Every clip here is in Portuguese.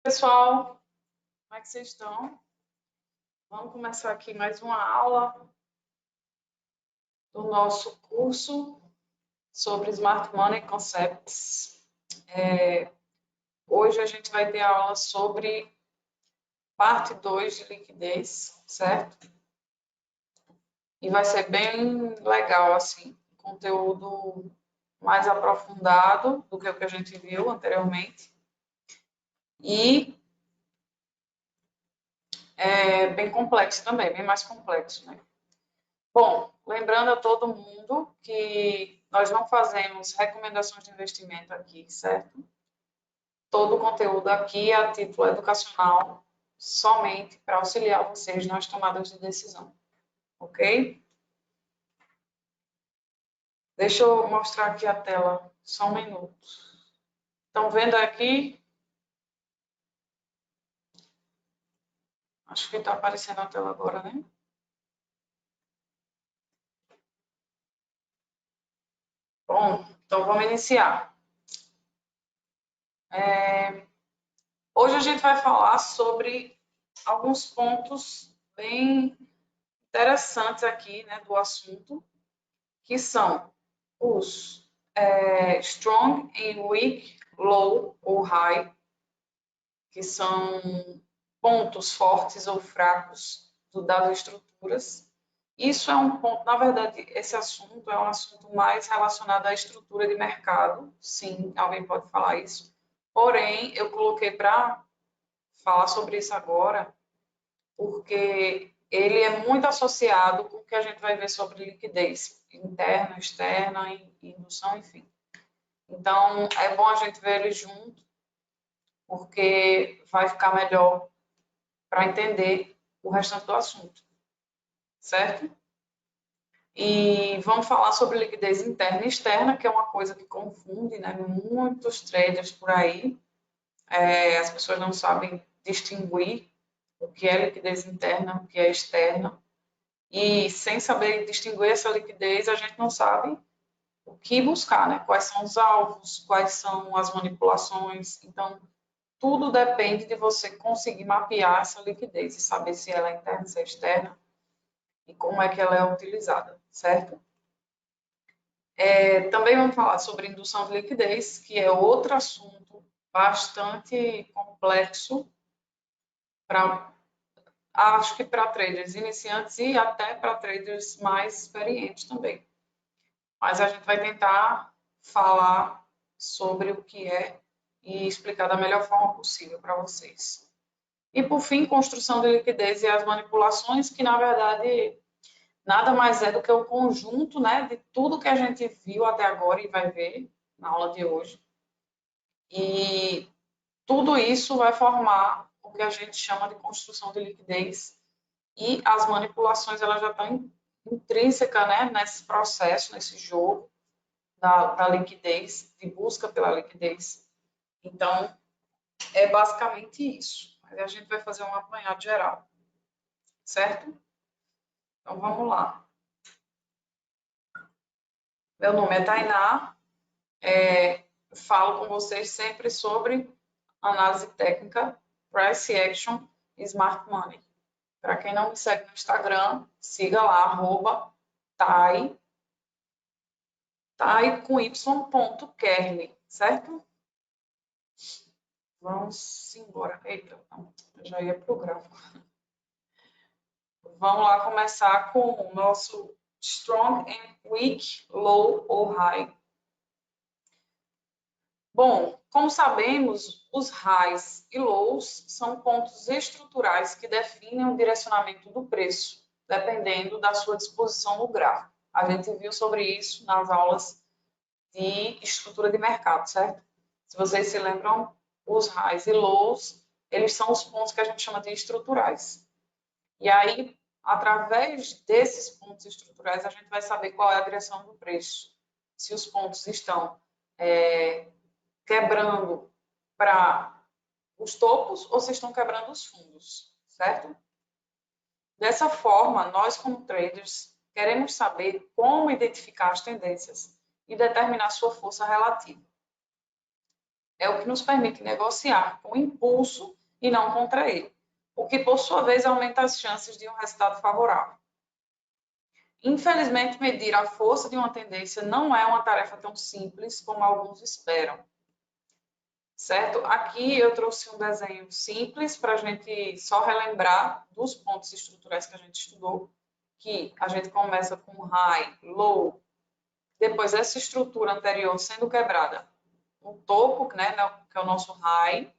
Pessoal, como é que vocês estão? Vamos começar aqui mais uma aula do nosso curso sobre Smart Money Concepts. Hoje a gente vai ter aula sobre parte 2 de liquidez, certo? E vai ser bem legal, assim, conteúdo mais aprofundado do que o que a gente viu anteriormente. E bem complexo também, bem mais complexo, né? Bom, lembrando a todo mundo que nós não fazemos recomendações de investimento aqui, certo? Todo o conteúdo aqui é a título educacional, somente para auxiliar vocês nas tomadas de decisão, ok? Deixa eu mostrar aqui a tela, só um minuto. Estão vendo aqui? Acho que está aparecendo a tela agora, né? Bom, então vamos iniciar. Hoje a gente vai falar sobre alguns pontos bem interessantes aqui, né, do assunto, que são os strong and weak, low ou high, que são pontos fortes ou fracos das estruturas. Isso é um ponto, na verdade, esse assunto é um assunto mais relacionado à estrutura de mercado, sim, alguém pode falar isso. Porém, eu coloquei para falar sobre isso agora, porque ele é muito associado com o que a gente vai ver sobre liquidez interna, externa, indução, enfim. Então, é bom a gente ver ele junto, porque vai ficar melhor para entender o restante do assunto, certo? E vamos falar sobre liquidez interna e externa, que é uma coisa que confunde, né? Muitos traders por aí, as pessoas não sabem distinguir o que é liquidez interna, o que é externa. E sem saber distinguir essa liquidez, a gente não sabe o que buscar, né? Quais são os alvos, quais são as manipulações. Então, tudo depende de você conseguir mapear essa liquidez e saber se ela é interna, se é externa e como é que ela é utilizada, certo? Também vamos falar sobre indução de liquidez, que é outro assunto bastante complexo acho que para traders iniciantes e até para traders mais experientes também. Mas a gente vai tentar falar sobre o que é e explicar da melhor forma possível para vocês. E, por fim, construção de liquidez e as manipulações, que, na verdade, nada mais é do que o conjunto, né, de tudo que a gente viu até agora e vai ver na aula de hoje. E tudo isso vai formar o que a gente chama de construção de liquidez. E as manipulações, elas já estão intrínsecas, né, nesse processo, nesse jogo da liquidez, de busca pela liquidez. Então, é basicamente isso. Mas a gente vai fazer um apanhado geral, certo? Então, vamos lá. Meu nome é Tainá, falo com vocês sempre sobre análise técnica, price action e smart money. Para quem não me segue no Instagram, siga lá, @tai com y.kerley, certo? Vamos embora. Eita, não, eu já ia para o gráfico. Vamos lá começar com o nosso strong and weak, low ou high. Bom, como sabemos, os highs e lows são pontos estruturais que definem o direcionamento do preço, dependendo da sua disposição no gráfico. A gente viu sobre isso nas aulas de estrutura de mercado, certo? Se vocês se lembram, os highs e lows, eles são os pontos que a gente chama de estruturais. E aí, através desses pontos estruturais, a gente vai saber qual é a direção do preço. Se os pontos estão quebrando para os topos ou se estão quebrando os fundos, certo? Dessa forma, nós como traders queremos saber como identificar as tendências e determinar sua força relativa. é o que nos permite negociar com o impulso e não contra ele, o que, por sua vez, aumenta as chances de um resultado favorável. Infelizmente, medir a força de uma tendência não é uma tarefa tão simples como alguns esperam. Certo? Aqui eu trouxe um desenho simples para a gente só relembrar dos pontos estruturais que a gente estudou, que a gente começa com high, low, depois essa estrutura anterior sendo quebrada, o topo, né, que é o nosso high,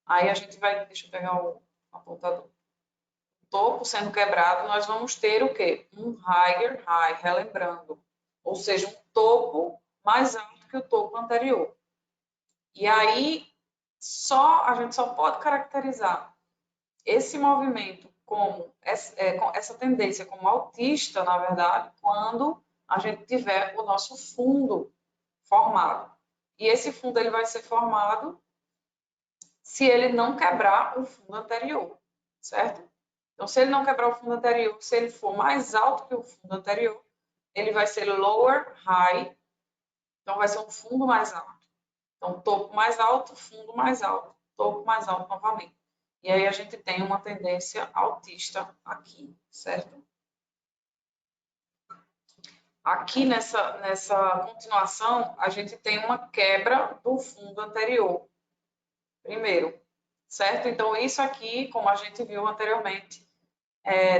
aí a gente vai, deixa eu pegar o apontador, o topo sendo quebrado, nós vamos ter o quê? Um higher high, relembrando, ou seja, um topo mais alto que o topo anterior. E aí, a gente só pode caracterizar esse movimento como essa tendência como altista, na verdade, quando a gente tiver o nosso fundo formado. E esse fundo ele vai ser formado se ele não quebrar o fundo anterior, certo? Então, se ele não quebrar o fundo anterior, se ele for mais alto que o fundo anterior, ele vai ser lower high, então vai ser um fundo mais alto. Então, topo mais alto, fundo mais alto, topo mais alto novamente. E aí a gente tem uma tendência altista aqui, certo? Aqui nessa continuação, a gente tem uma quebra do fundo anterior, primeiro, certo? Então, isso aqui, como a gente viu anteriormente,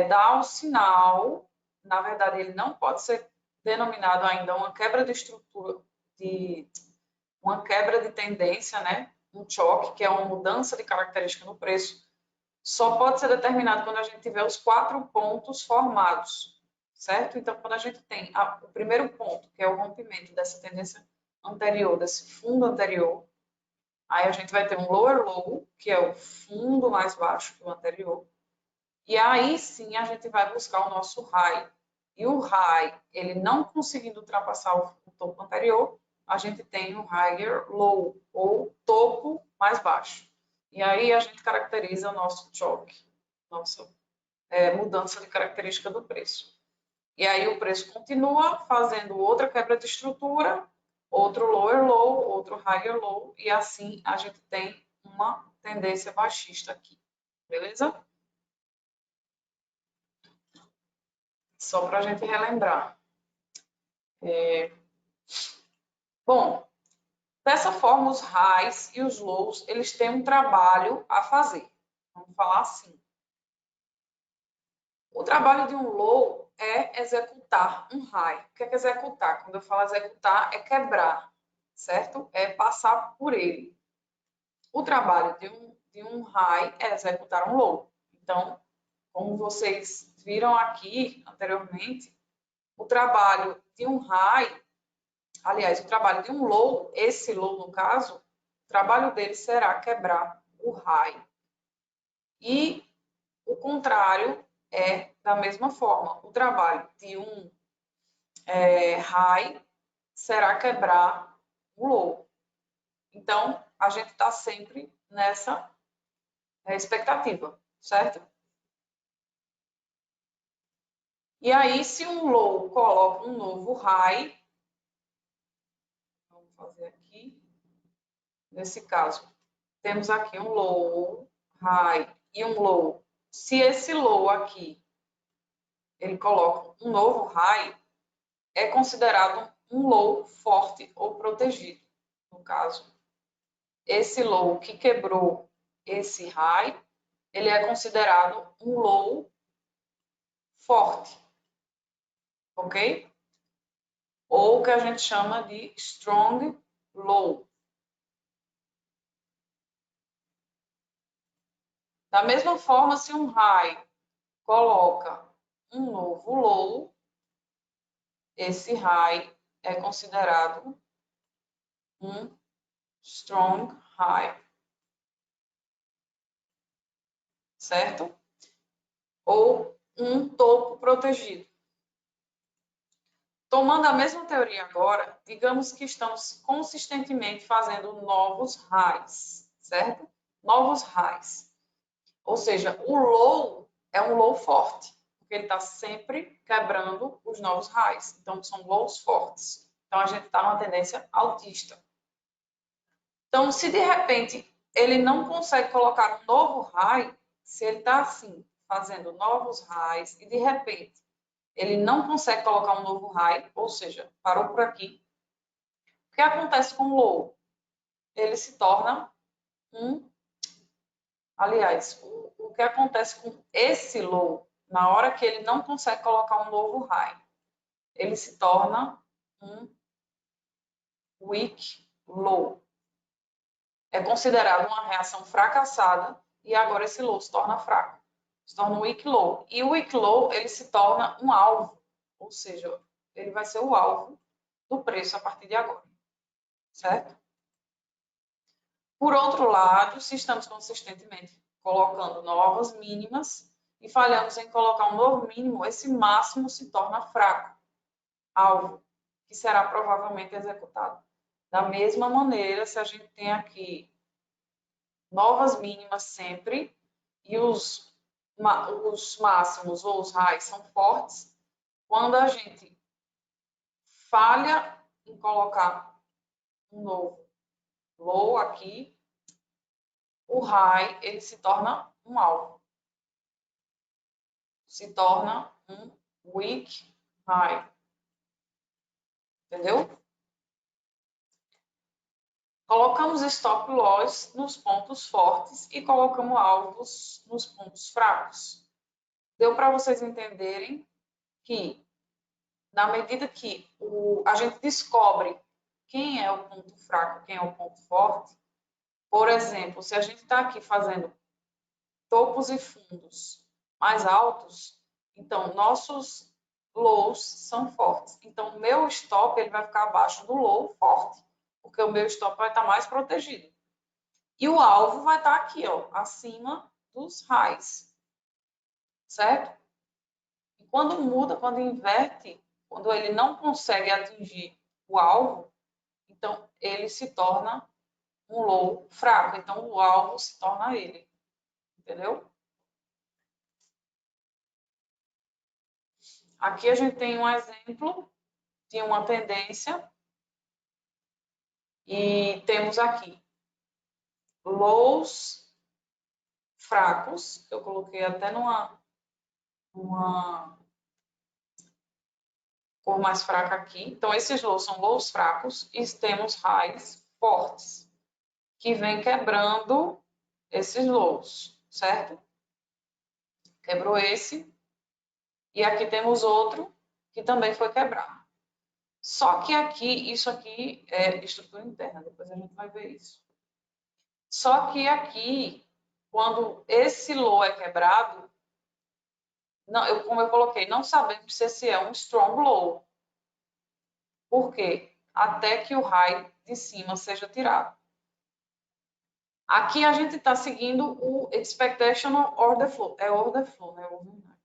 dá o sinal, na verdade, ele não pode ser denominado ainda uma quebra de estrutura, uma quebra de tendência, né? Um choque, que é uma mudança de característica no preço, só pode ser determinado quando a gente tiver os 4 pontos formados, certo? Então, quando a gente tem o primeiro ponto, que é o rompimento dessa tendência anterior, desse fundo anterior, aí a gente vai ter um lower low, que é o fundo mais baixo que o anterior, e aí sim a gente vai buscar o nosso high. E o high, ele não conseguindo ultrapassar o topo anterior, a gente tem o higher low, ou topo mais baixo. E aí a gente caracteriza o nosso choque, nossa mudança de característica do preço. E aí o preço continua fazendo outra quebra de estrutura, outro lower low, outro higher low, e assim a gente tem uma tendência baixista aqui. Beleza? Só para a gente relembrar. Bom, dessa forma, os highs e os lows, eles têm um trabalho a fazer. Vamos falar assim. O trabalho de um low é executar um high. O que é executar? Quando eu falo executar, é quebrar, certo? É passar por ele. O trabalho de um high é executar um low. Então, como vocês viram aqui anteriormente, o trabalho de um high, aliás, o trabalho de um low, esse low no caso, o trabalho dele será quebrar o high. E o contrário é da mesma forma. O trabalho de um high será quebrar o low. Então, a gente está sempre nessa expectativa, certo? E aí, se um low coloca um novo high, vamos fazer aqui, nesse caso, temos aqui um low, high e um low. Se esse low aqui, ele coloca um novo high, é considerado um low forte ou protegido. No caso, esse low que quebrou esse high, ele é considerado um low forte, ok? Ou que a gente chama de strong low. Da mesma forma, se um high coloca um novo low, esse high é considerado um strong high, certo? Ou um topo protegido. Tomando a mesma teoria agora, digamos que estamos consistentemente fazendo novos highs, certo? Novos highs. Ou seja, o low é um low forte, porque ele está sempre quebrando os novos highs. Então, são lows fortes. Então, a gente está numa tendência altista. Então, se de repente ele não consegue colocar um novo high, se ele está assim, fazendo novos highs, e de repente ele não consegue colocar um novo high, ou seja, parou por aqui, o que acontece com o low? Ele se torna aliás, o que acontece com esse low, na hora que ele não consegue colocar um novo high, ele se torna um weak low. É considerado uma reação fracassada e agora esse low se torna fraco. Se torna um weak low. E o weak low, ele se torna um alvo, ou seja, ele vai ser o alvo do preço a partir de agora, certo? Por outro lado, se estamos consistentemente colocando novas mínimas e falhamos em colocar um novo mínimo, esse máximo se torna fraco, alvo, que será provavelmente executado. Da mesma maneira, se a gente tem aqui novas mínimas sempre e os máximos ou os highs são fortes, quando a gente falha em colocar um novo low aqui, o high ele se torna um alvo, se torna um weak high, entendeu? Colocamos stop loss nos pontos fortes e colocamos alvos nos pontos fracos. Deu para vocês entenderem que, na medida que a gente descobre quem é o ponto fraco, quem é o ponto forte, por exemplo, se a gente está aqui fazendo topos e fundos mais altos, então nossos lows são fortes. Então, o meu stop ele vai ficar abaixo do low forte, porque o meu stop vai estar mais protegido. E o alvo vai estar aqui, ó, acima dos highs, certo? E quando muda, quando inverte, quando ele não consegue atingir o alvo, então ele se torna um low fraco. Então o alvo se torna ele, entendeu? Aqui a gente tem um exemplo de uma tendência e temos aqui lows fracos, eu coloquei até numa cor mais fraca aqui. Então, esses lows são lows fracos e temos highs fortes, que vem quebrando esses lows, certo? Quebrou esse. E aqui temos outro que também foi quebrado. Só que aqui, isso aqui é estrutura interna, depois a gente vai ver isso. Só que aqui, quando esse low é quebrado, não, como eu coloquei, não sabemos se esse é um strong low. Por quê? Até que o high de cima seja tirado. Aqui a gente está seguindo o expectational order flow. É order flow, né?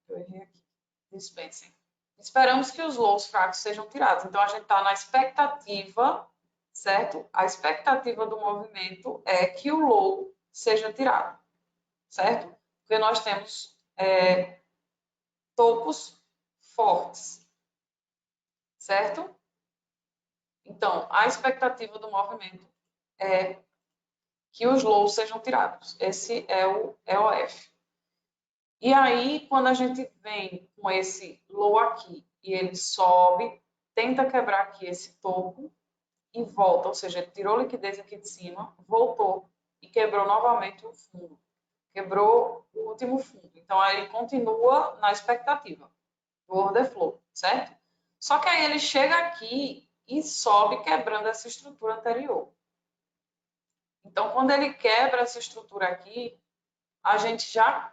Eu errei aqui. Dispensem. Esperamos que os lows fracos sejam tirados. Então, a gente está na expectativa, certo? A expectativa do movimento é que o low seja tirado, certo? Porque nós temos topos fortes, certo? Então, a expectativa do movimento é que os lows sejam tirados. Esse é o EOF. E aí, quando a gente vem com esse low aqui e ele sobe, tenta quebrar aqui esse topo e volta, ou seja, ele tirou liquidez aqui de cima, voltou e quebrou novamente o fundo. Quebrou o último fundo. Então, aí ele continua na expectativa do order flow, certo? Só que aí ele chega aqui e sobe quebrando essa estrutura anterior. Então, quando ele quebra essa estrutura aqui, a gente já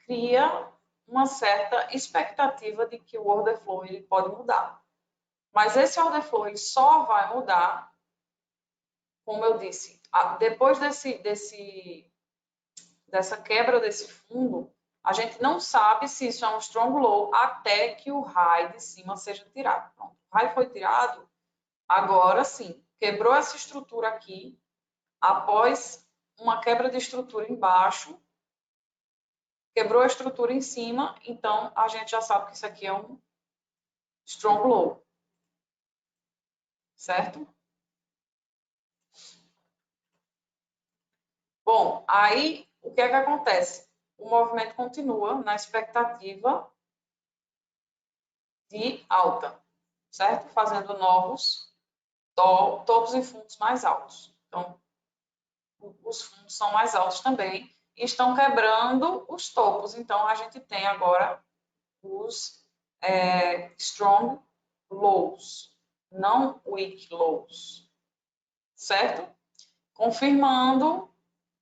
cria uma certa expectativa de que o order flow ele pode mudar. Mas esse order flow ele só vai mudar, como eu disse, depois dessa quebra desse fundo, a gente não sabe se isso é um strong low até que o high de cima seja tirado. Pronto, o high foi tirado, agora sim, quebrou essa estrutura aqui, após uma quebra de estrutura embaixo, quebrou a estrutura em cima, então a gente já sabe que isso aqui é um strong low, certo? Bom, aí o que é que acontece? O movimento continua na expectativa de alta, certo? Fazendo novos topos e fundos mais altos. Então, os fundos são mais altos também e estão quebrando os topos. Então, a gente tem agora os strong lows, não weak lows, certo? Confirmando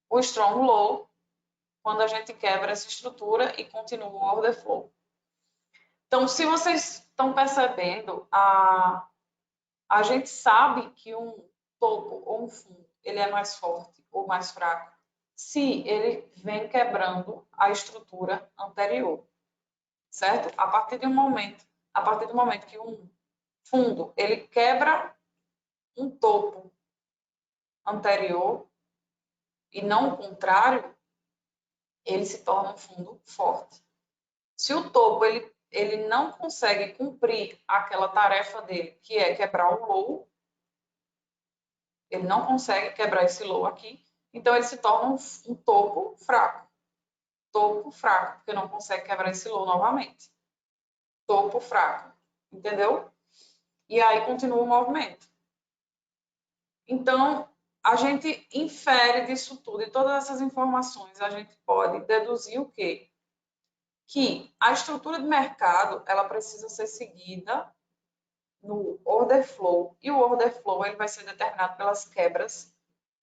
o strong low quando a gente quebra essa estrutura e continua o order flow. Então, se vocês estão percebendo, a gente sabe que um topo ou um fundo ele é mais forte ou mais fraco se ele vem quebrando a estrutura anterior, certo? A partir do momento que um fundo ele quebra um topo anterior e não o contrário, ele se torna um fundo forte. Se o topo ele não consegue cumprir aquela tarefa dele, que é quebrar o low, ele não consegue quebrar esse low aqui, então ele se torna um topo fraco. Topo fraco, porque não consegue quebrar esse low novamente. Topo fraco, entendeu? E aí continua o movimento. Então, a gente infere disso tudo, e todas essas informações, a gente pode deduzir o quê? Que a estrutura de mercado, ela precisa ser seguida no order flow, e o order flow ele vai ser determinado pelas quebras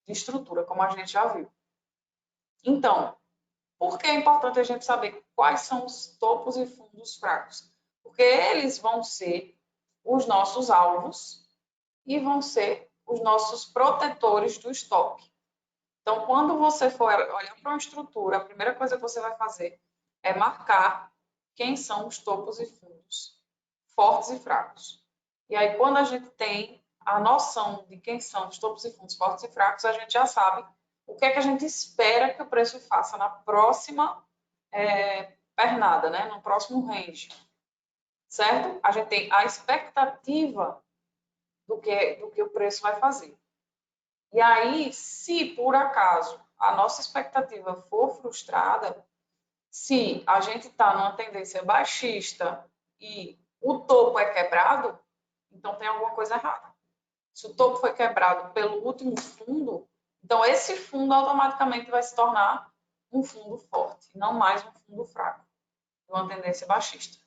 de estrutura, como a gente já viu. Então, por que é importante a gente saber quais são os topos e fundos fracos? Porque eles vão ser os nossos alvos e vão ser os nossos protetores do estoque. Então, quando você for olhar para uma estrutura, a primeira coisa que você vai fazer é marcar quem são os topos e fundos fortes e fracos. E aí, quando a gente tem a noção de quem são os topos e fundos fortes e fracos, a gente já sabe o que é que a gente espera que o preço faça na próxima pernada, né? No próximo range, certo? A gente tem a expectativa do que o preço vai fazer. E aí, se por acaso a nossa expectativa for frustrada, se a gente está numa tendência baixista e o topo é quebrado, então tem alguma coisa errada. Se o topo foi quebrado pelo último fundo, então esse fundo automaticamente vai se tornar um fundo forte, não mais um fundo fraco, uma tendência baixista.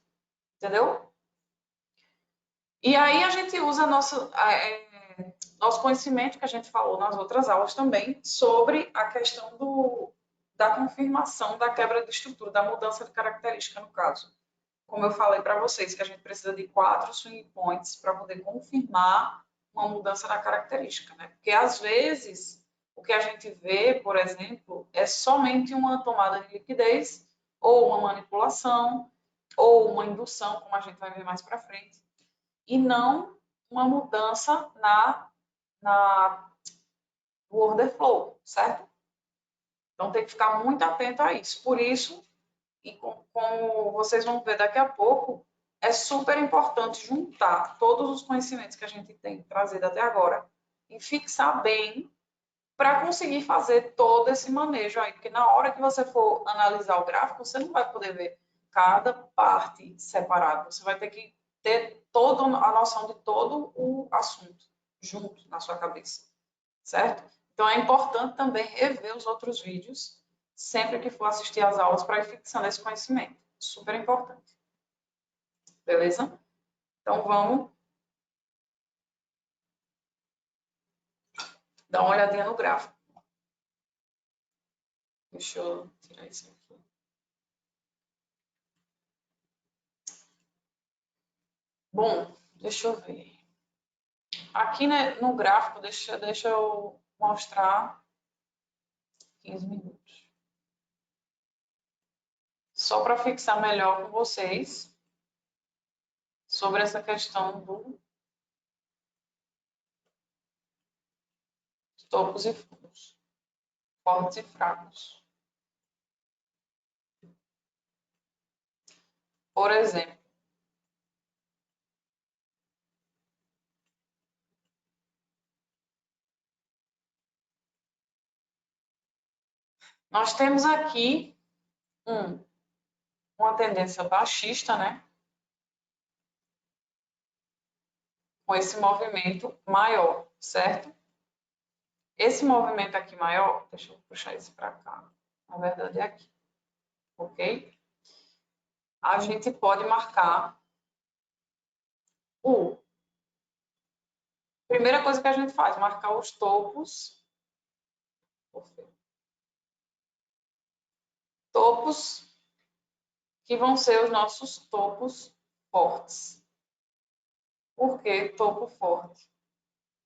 Entendeu? E aí a gente usa nosso conhecimento que a gente falou nas outras aulas também sobre a questão da confirmação da quebra de estrutura, da mudança de característica no caso. Como eu falei para vocês, que a gente precisa de 4 swing points para poder confirmar uma mudança na característica, né? Porque às vezes o que a gente vê, por exemplo, é somente uma tomada de liquidez ou uma manipulação ou uma indução, como a gente vai ver mais para frente, e não uma mudança no order flow, certo? Então tem que ficar muito atento a isso. Por isso, e como vocês vão ver daqui a pouco, é super importante juntar todos os conhecimentos que a gente tem trazido até agora e fixar bem para conseguir fazer todo esse manejo aí, porque na hora que você for analisar o gráfico, você não vai poder ver cada parte separada, você vai ter que ter toda a noção de todo o assunto junto na sua cabeça, certo? Então é importante também rever os outros vídeos sempre que for assistir às aulas para ir fixando esse conhecimento. Super importante. Beleza? Então vamos dar uma olhadinha no gráfico. Deixa eu tirar isso aqui. Bom, deixa eu ver. Aqui, né, no gráfico, deixa eu mostrar 15 minutos. Só para fixar melhor com vocês sobre essa questão dos topos e fundos, fortes e fracos. Por exemplo, Nós temos aqui uma tendência baixista, né? Com esse movimento maior, certo? Esse movimento aqui maior, deixa eu puxar esse para cá, na verdade é aqui, ok? A gente pode marcar primeira coisa que a gente faz, marcar os topos. Topos que vão ser os nossos topos fortes. Por que topo forte?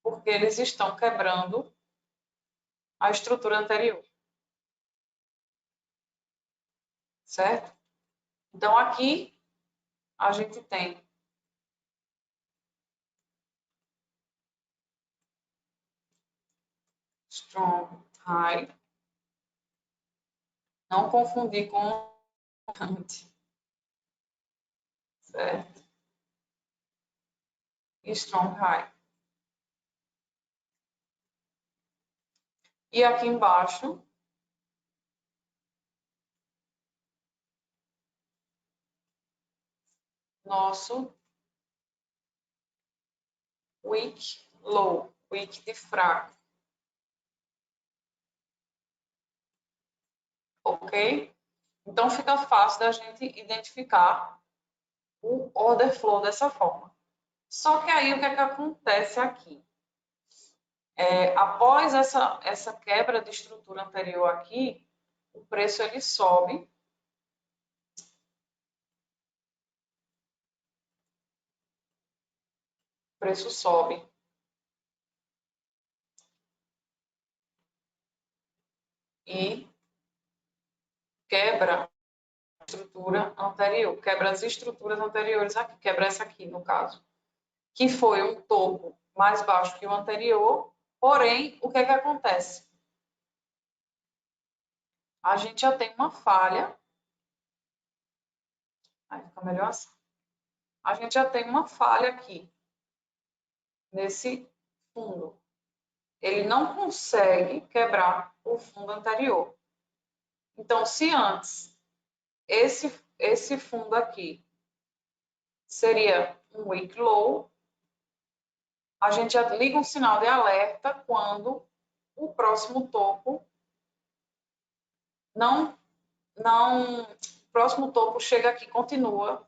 Porque eles estão quebrando a estrutura anterior. Certo? Então, aqui a gente tem strong high. Não confundir com anti. Certo? E strong high. E aqui embaixo, nosso weak low, weak de fraco. Ok? Então, fica fácil da gente identificar o order flow dessa forma. Só que aí, o que é que acontece aqui? Após essa quebra de estrutura anterior aqui, o preço ele sobe. O preço sobe. E quebra a estrutura anterior, quebra as estruturas anteriores aqui, quebra essa aqui, no caso, que foi um topo mais baixo que o anterior, porém, o que é que acontece? A gente já tem uma falha, aí fica melhor assim. A gente já tem uma falha aqui, nesse fundo. Ele não consegue quebrar o fundo anterior. Então, se antes esse fundo aqui seria um weak low, a gente já liga um sinal de alerta quando o próximo topo o próximo topo chega aqui, continua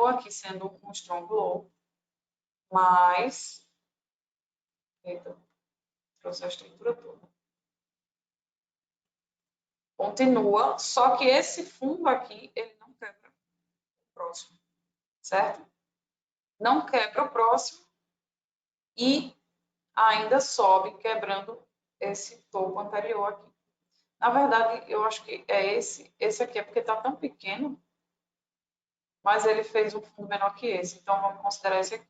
aqui sendo um strong low, mas eita, trouxe a estrutura toda. Continua, só que esse fundo aqui, ele não quebra o próximo, certo? Não quebra o próximo e ainda sobe, quebrando esse topo anterior aqui. Na verdade, eu acho que é esse aqui é porque está tão pequeno, mas ele fez um fundo menor que esse, então vamos considerar esse aqui.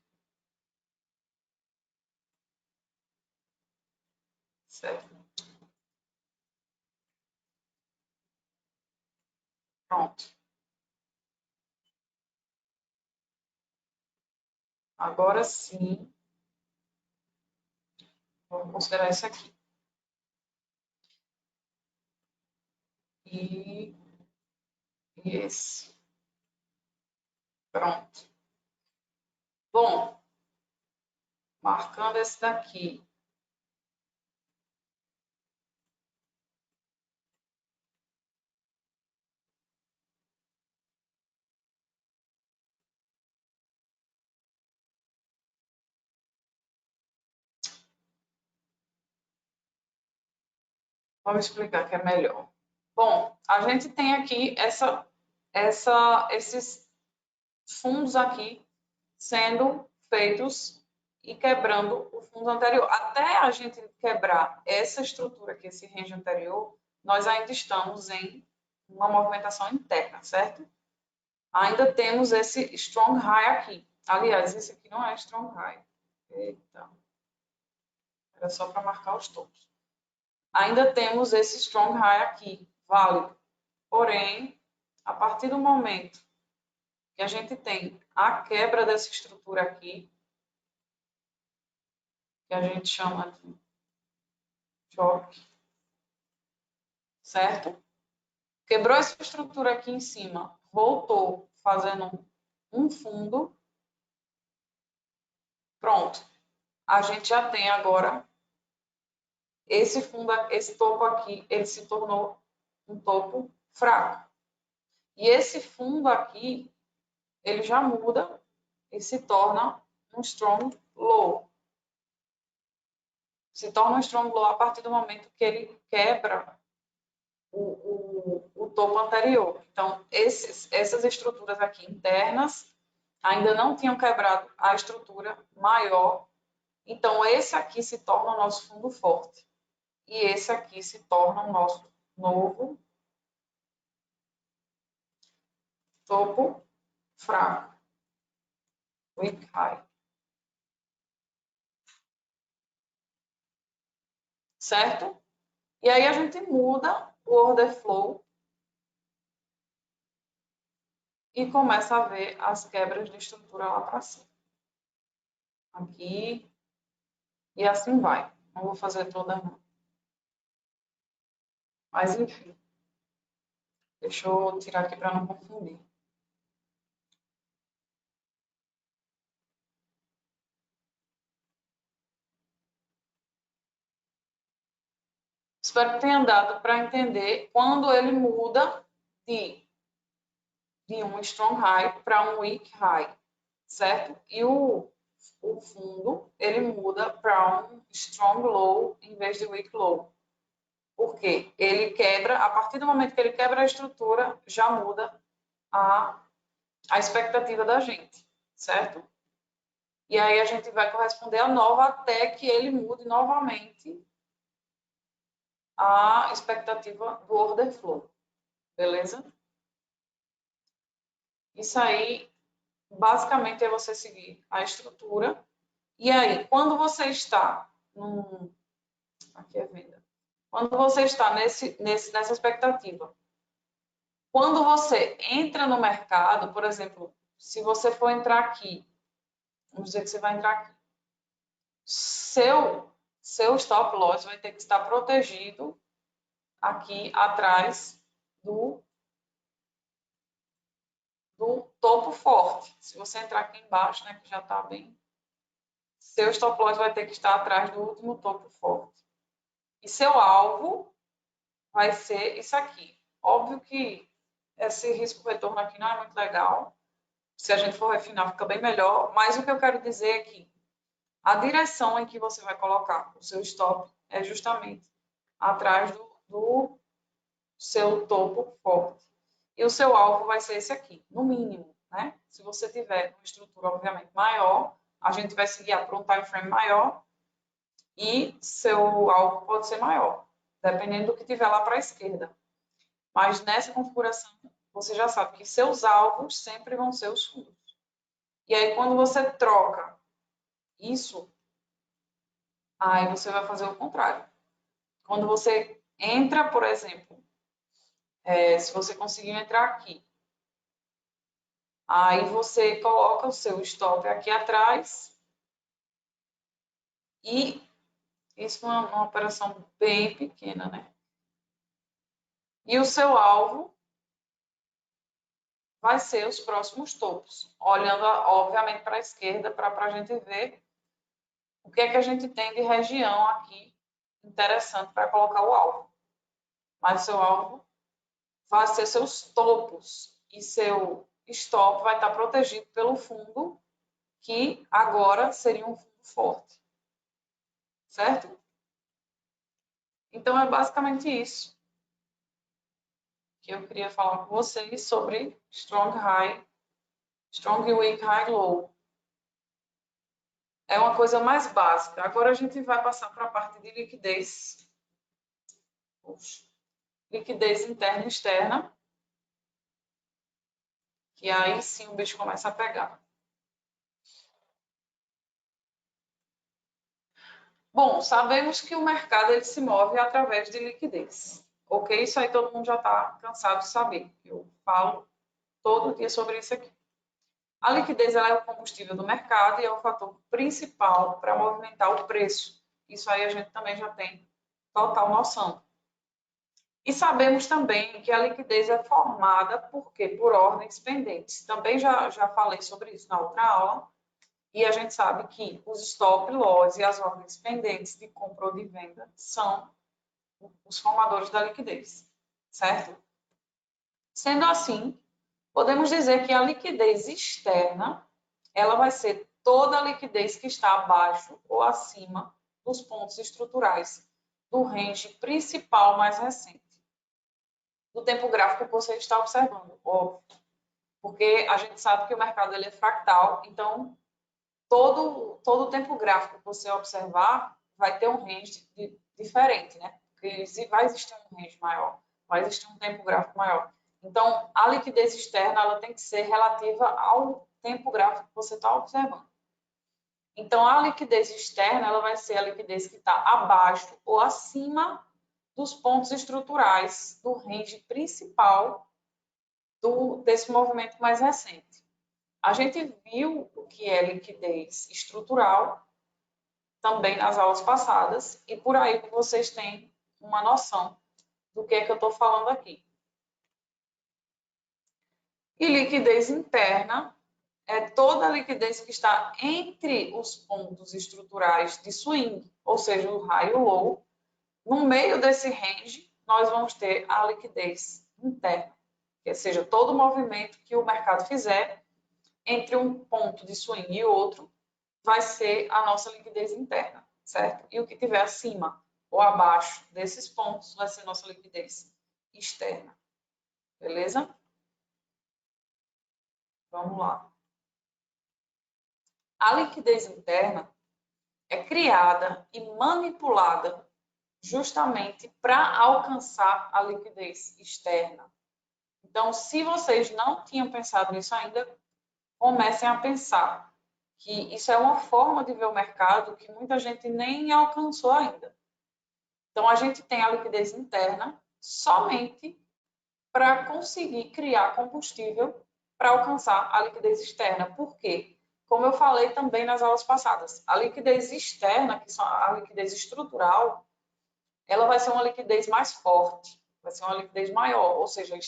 Certo? Pronto. Agora sim, vamos considerar esse aqui. E esse. Pronto. Bom, marcando esse daqui. Vamos explicar que é melhor. Bom, a gente tem aqui esses fundos aqui sendo feitos e quebrando o fundo anterior. Até a gente quebrar essa estrutura aqui, esse range anterior, nós ainda estamos em uma movimentação interna, certo? Ainda temos esse strong high aqui. Aliás, esse aqui não é strong high. Eita. Era só para marcar os topos. Ainda temos esse strong high aqui, válido. Porém, a partir do momento que a gente tem a quebra dessa estrutura aqui, que a gente chama de choque, certo? Quebrou essa estrutura aqui em cima, voltou fazendo um fundo. Pronto. A gente já tem agora esse fundo, esse topo aqui, ele se tornou um topo fraco. E esse fundo aqui, ele já muda e se torna um strong low. Se torna um strong low a partir do momento que ele quebra o topo anterior. Então, essas estruturas aqui internas ainda não tinham quebrado a estrutura maior. Então, esse aqui se torna o nosso fundo forte. E esse aqui se torna o nosso novo topo fraco. Weak high. Certo? E aí a gente muda o order flow e começa a ver as quebras de estrutura lá para cima. Aqui. E assim vai. Não vou fazer toda não. Mas enfim. Deixa eu tirar aqui para não confundir. Espero que tenha dado para entender quando ele muda de um strong high para um weak high, certo? E o fundo, ele muda para um strong low em vez de weak low. Por quê? Ele quebra, a partir do momento que ele quebra a estrutura, já muda a expectativa da gente, certo? E aí a gente vai corresponder a nova até que ele mude novamente a expectativa do order flow, beleza? Isso aí, basicamente, é você seguir a estrutura. E aí, quando você está aqui é venda. Quando você está nessa expectativa, quando você entra no mercado, por exemplo, se você for entrar aqui, vamos dizer que você vai entrar aqui, seu stop loss vai ter que estar protegido aqui atrás do topo forte. Se você entrar aqui embaixo, né, que já está bem, seu stop loss vai ter que estar atrás do último topo forte. E seu alvo vai ser isso aqui. Óbvio que esse risco-retorno aqui não é muito legal. Se a gente for refinar, fica bem melhor. Mas o que eu quero dizer é que a direção em que você vai colocar o seu stop é justamente atrás do seu topo forte. E o seu alvo vai ser esse aqui, no mínimo, né? Se você tiver uma estrutura, obviamente, maior, a gente vai se guiar por um time frame maior e seu alvo pode ser maior, dependendo do que tiver lá para a esquerda. Mas nessa configuração, você já sabe que seus alvos sempre vão ser os fundos. E aí, quando você troca isso, aí você vai fazer o contrário. Quando você entra, por exemplo, se você conseguiu entrar aqui, aí você coloca o seu stop aqui atrás e isso é uma operação bem pequena, né? E o seu alvo vai ser os próximos topos, olhando, obviamente, para a esquerda, para a gente ver o que é que a gente tem de região aqui interessante para colocar o alvo. Mas o seu alvo vai ser seus topos e seu stop vai estar protegido pelo fundo, que agora seria um fundo forte. Certo? Então, é basicamente isso que eu queria falar com vocês sobre Strong High, Strong Weak High Low. É uma coisa mais básica. Agora a gente vai passar para a parte de liquidez. Liquidez interna e externa. Que aí sim o bicho começa a pegar. Bom, sabemos que o mercado ele se move através de liquidez. Ok? Isso aí todo mundo já está cansado de saber. Eu falo todo dia sobre isso aqui. A liquidez ela é o combustível do mercado e é o fator principal para movimentar o preço. Isso aí a gente também já tem total noção. E sabemos também que a liquidez é formada por quê? Por ordens pendentes. Também já falei sobre isso na outra aula. E a gente sabe que os stop loss e as ordens pendentes de compra ou de venda são os formadores da liquidez, certo? Sendo assim, podemos dizer que a liquidez externa, ela vai ser toda a liquidez que está abaixo ou acima dos pontos estruturais do range principal mais recente. Do tempo gráfico que você está observando, óbvio. Porque a gente sabe que o mercado ele é fractal, então todo o tempo gráfico que você observar vai ter um range diferente, né? Porque vai existir um range maior, vai existir um tempo gráfico maior. Então, a liquidez externa ela tem que ser relativa ao tempo gráfico que você está observando. Então, a liquidez externa ela vai ser a liquidez que está abaixo ou acima dos pontos estruturais do range principal desse movimento mais recente. A gente viu o que é liquidez estrutural também nas aulas passadas e por aí vocês têm uma noção do que é que eu estou falando aqui. E liquidez interna é toda a liquidez que está entre os pontos estruturais de swing, ou seja, o high e o low. No meio desse range, nós vamos ter a liquidez interna, ou seja, todo movimento que o mercado fizer entre um ponto de swing e outro vai ser a nossa liquidez interna, certo? E o que tiver acima ou abaixo desses pontos vai ser nossa liquidez externa, beleza? Vamos lá. A liquidez interna é criada e manipulada justamente para alcançar a liquidez externa. Então, se vocês não tinham pensado nisso ainda, comecem a pensar que isso é uma forma de ver o mercado que muita gente nem alcançou ainda. Então, a gente tem a liquidez interna somente para conseguir criar combustível para alcançar a liquidez externa. Por quê? Como eu falei também nas aulas passadas, a liquidez externa, que são a liquidez estrutural, ela vai ser uma liquidez mais forte, vai ser uma liquidez maior, ou seja,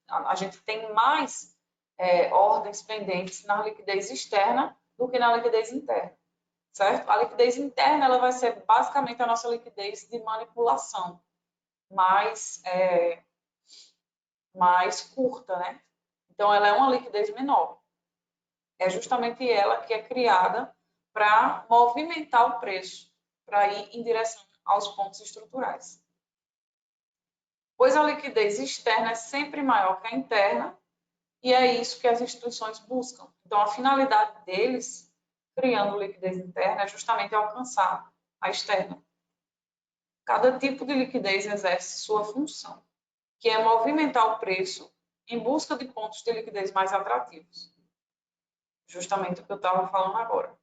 a gente tem mais ordens pendentes na liquidez externa do que na liquidez interna, certo? A liquidez interna ela vai ser basicamente a nossa liquidez de manipulação, mais curta, né? Então, ela é uma liquidez menor. É justamente ela que é criada para movimentar o preço, para ir em direção aos pontos estruturais. Pois a liquidez externa é sempre maior que a interna, e é isso que as instituições buscam. Então, a finalidade deles, criando liquidez interna, é justamente alcançar a externa. Cada tipo de liquidez exerce sua função, que é movimentar o preço em busca de pontos de liquidez mais atrativos. Justamente o que eu estava falando agora.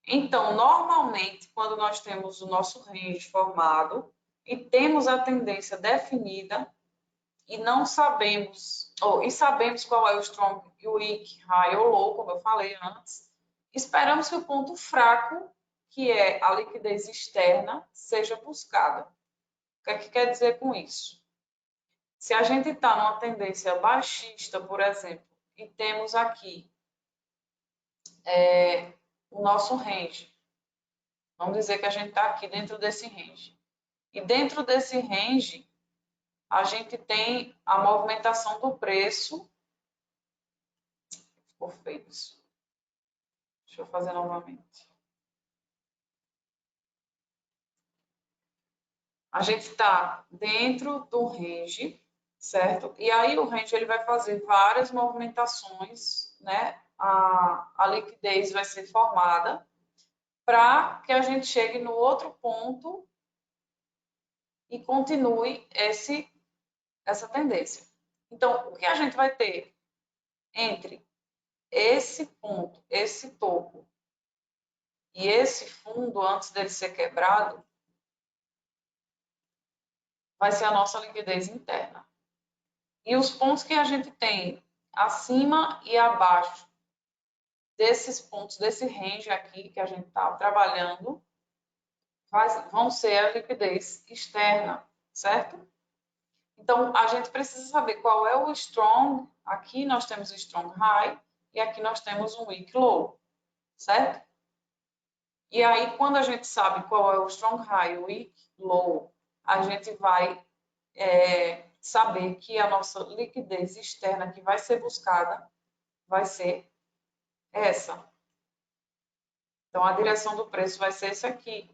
Então, normalmente, quando nós temos o nosso range formado e temos a tendência definida e não sabemos, e sabemos qual é o strong, o weak, high ou low, como eu falei antes, esperamos que o ponto fraco, que é a liquidez externa, seja buscada. O que é que quer dizer com isso? Se a gente está numa tendência baixista, por exemplo, e temos aqui o nosso range. Vamos dizer que a gente está aqui dentro desse range. E dentro desse range, a gente tem a movimentação do preço. Ficou feio isso. Deixa eu fazer novamente. A gente está dentro do range, certo? E aí o range ele vai fazer várias movimentações, né? A liquidez vai ser formada para que a gente chegue no outro ponto e continue essa tendência. Então, o que a gente vai ter entre esse ponto, esse topo e esse fundo, antes dele ser quebrado, vai ser a nossa liquidez interna. E os pontos que a gente tem acima e abaixo desses pontos, desse range aqui que a gente está trabalhando, vão ser a liquidez externa, certo? Então, a gente precisa saber qual é o strong. Aqui nós temos o strong high e aqui nós temos um weak low, certo? E aí, quando a gente sabe qual é o strong high e o weak low, a gente vai saber que a nossa liquidez externa que vai ser buscada vai ser essa. Então, a direção do preço vai ser esse aqui,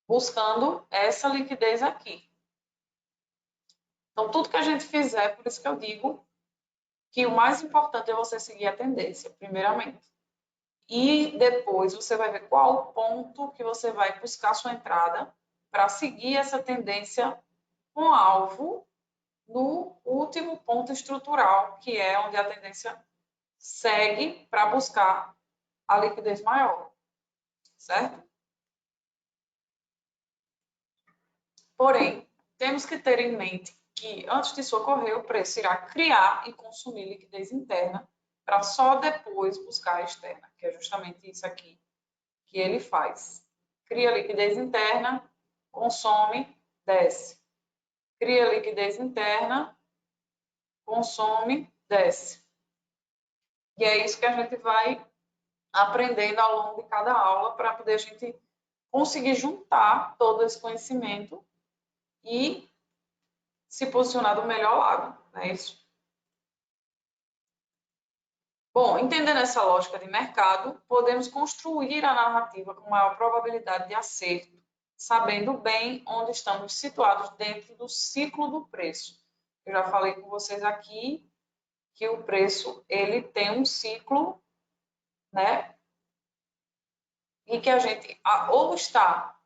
buscando essa liquidez aqui. Então, tudo que a gente fizer, por isso que eu digo que o mais importante é você seguir a tendência, primeiramente. E depois você vai ver qual o ponto que você vai buscar a sua entrada para seguir essa tendência com alvo no último ponto estrutural, que é onde a tendência segue para buscar a liquidez maior, certo? Porém, temos que ter em mente que antes disso ocorrer, o preço irá criar e consumir liquidez interna para só depois buscar a externa, que é justamente isso aqui que ele faz. Cria liquidez interna, consome, desce. Cria liquidez interna, consome, desce. E é isso que a gente vai aprendendo ao longo de cada aula para poder a gente conseguir juntar todo esse conhecimento e se posicionar do melhor lado, não é isso? Bom, entendendo essa lógica de mercado, podemos construir a narrativa com maior probabilidade de acerto, sabendo bem onde estamos situados dentro do ciclo do preço. Eu já falei com vocês aqui que o preço ele tem um ciclo, né? E que a gente ou está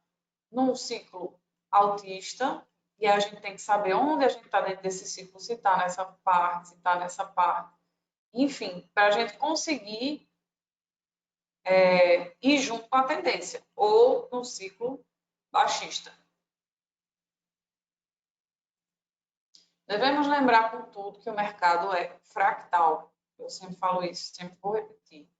num ciclo altista, e a gente tem que saber onde a gente está dentro desse ciclo, se está nessa parte, se está nessa parte. Enfim, para a gente conseguir ir junto com a tendência, ou no ciclo baixista. Devemos lembrar, contudo, que o mercado é fractal. Eu sempre falo isso, sempre vou repetir.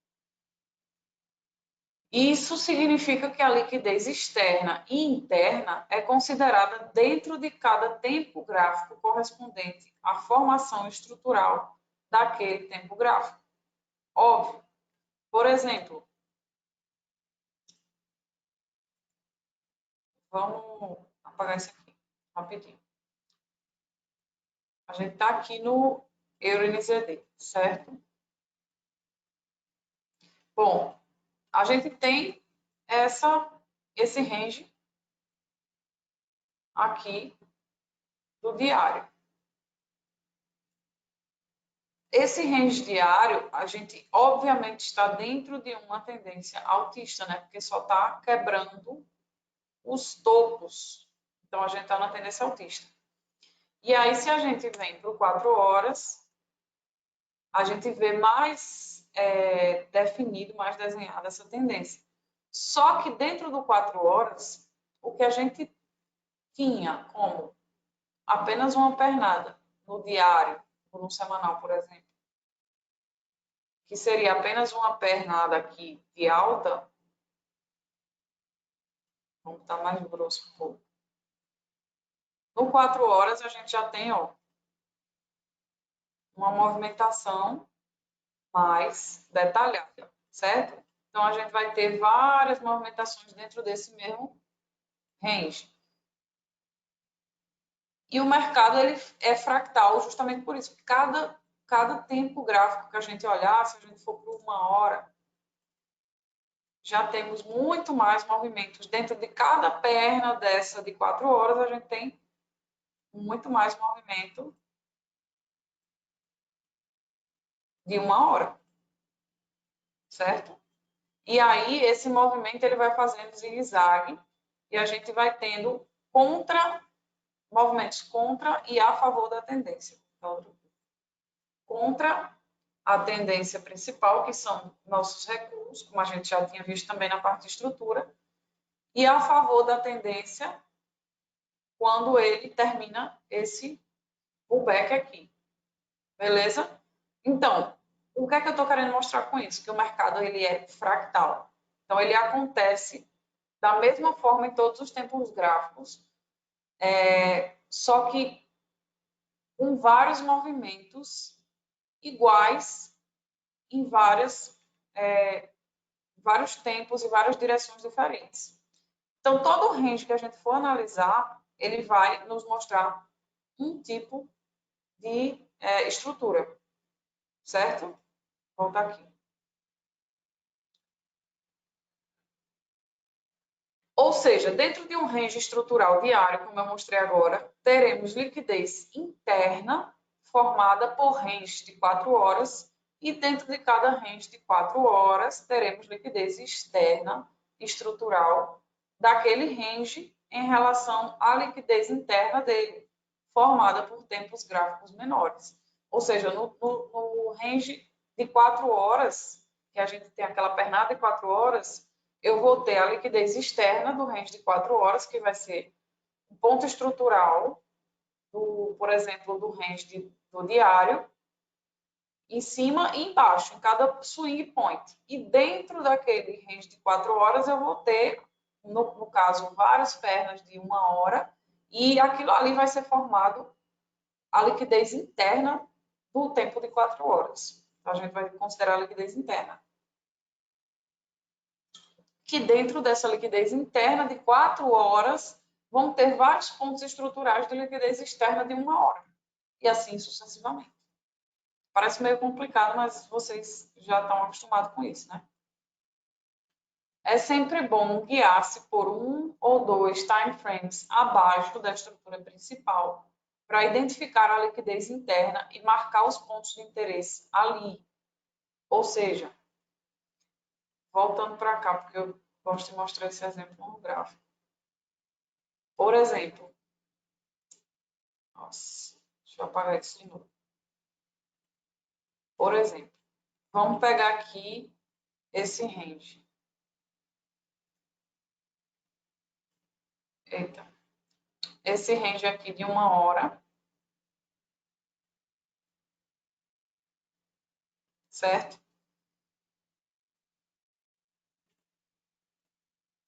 Isso significa que a liquidez externa e interna é considerada dentro de cada tempo gráfico correspondente à formação estrutural daquele tempo gráfico. Óbvio. Por exemplo, vamos apagar isso aqui rapidinho. A gente está aqui no EURNZD, certo? Bom, a gente tem esse range aqui do diário. Esse range diário, a gente obviamente está dentro de uma tendência altista, né? Porque só está quebrando os topos. Então, a gente está na tendência altista. E aí, se a gente vem para o 4 horas, a gente vê mais definido, mais desenhada essa tendência. Só que dentro do 4 horas, o que a gente tinha como apenas uma pernada no diário, ou no semanal, por exemplo, que seria apenas uma pernada aqui de alta, vamos estar mais grosso um pouco. No 4 horas, a gente já tem uma movimentação mais detalhada, certo? Então, a gente vai ter várias movimentações dentro desse mesmo range. E o mercado ele é fractal justamente por isso. Cada tempo gráfico que a gente olhar, se a gente for por 1 hora, já temos muito mais movimentos. Dentro de cada perna dessa de 4 horas, a gente tem muito mais movimento de 1 hora, certo? E aí, esse movimento ele vai fazendo zigue-zague e a gente vai tendo movimentos contra e a favor da tendência. Então, contra a tendência principal, que são nossos recuos, como a gente já tinha visto também na parte de estrutura, e a favor da tendência quando ele termina esse pullback aqui. Beleza? Então, o que é que eu estou querendo mostrar com isso? Que o mercado ele é fractal. Então, ele acontece da mesma forma em todos os tempos gráficos, só que com vários movimentos iguais em vários tempos e várias direções diferentes. Então, todo o range que a gente for analisar, ele vai nos mostrar um tipo de estrutura, certo? Volta aqui. Ou seja, dentro de um range estrutural diário, como eu mostrei agora, teremos liquidez interna formada por range de 4 horas e dentro de cada range de 4 horas teremos liquidez externa estrutural daquele range em relação à liquidez interna dele, formada por tempos gráficos menores. Ou seja, no range de 4 horas, que a gente tem aquela pernada de 4 horas, eu vou ter a liquidez externa do range de 4 horas, que vai ser um ponto estrutural, por exemplo, do range do diário, em cima e embaixo, em cada swing point. E dentro daquele range de 4 horas, eu vou ter, no caso, várias pernas de 1 hora, e aquilo ali vai ser formado a liquidez interna do tempo de 4 horas. Então, a gente vai considerar a liquidez interna. Que dentro dessa liquidez interna de 4 horas vão ter vários pontos estruturais de liquidez externa de 1 hora. E assim sucessivamente. Parece meio complicado, mas vocês já estão acostumados com isso, né? É sempre bom guiar-se por 1 ou 2 time frames abaixo da estrutura principal para identificar a liquidez interna e marcar os pontos de interesse ali. Ou seja, voltando para cá, porque eu gosto de mostrar esse exemplo no gráfico. Por exemplo, nossa, deixa eu apagar isso de novo. Por exemplo, vamos pegar aqui esse range. Eita. Esse range aqui de 1 hora. Certo?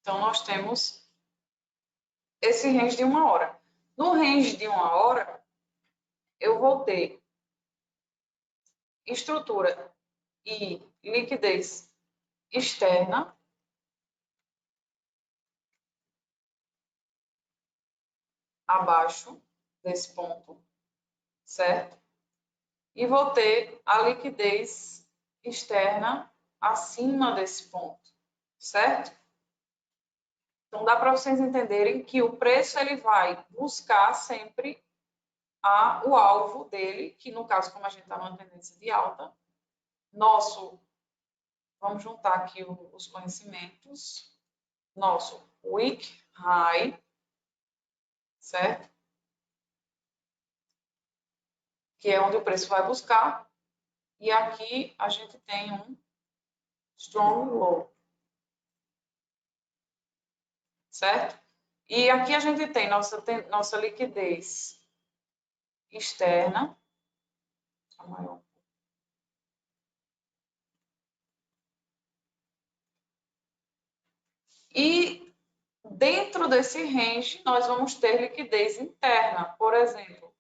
Então, nós temos esse range de 1 hora. No range de 1 hora, eu vou ter estrutura e liquidez externa abaixo desse ponto, certo? E vou ter a liquidez externa acima desse ponto, certo? Então, dá para vocês entenderem que o preço ele vai buscar sempre o alvo dele, que no caso, como a gente está numa tendência de alta, vamos juntar aqui os conhecimentos, nosso week high, certo? Que é onde o preço vai buscar, e aqui a gente tem um strong low, certo? E aqui a gente tem nossa liquidez externa, a maior. E dentro desse range, nós vamos ter liquidez interna. Por exemplo,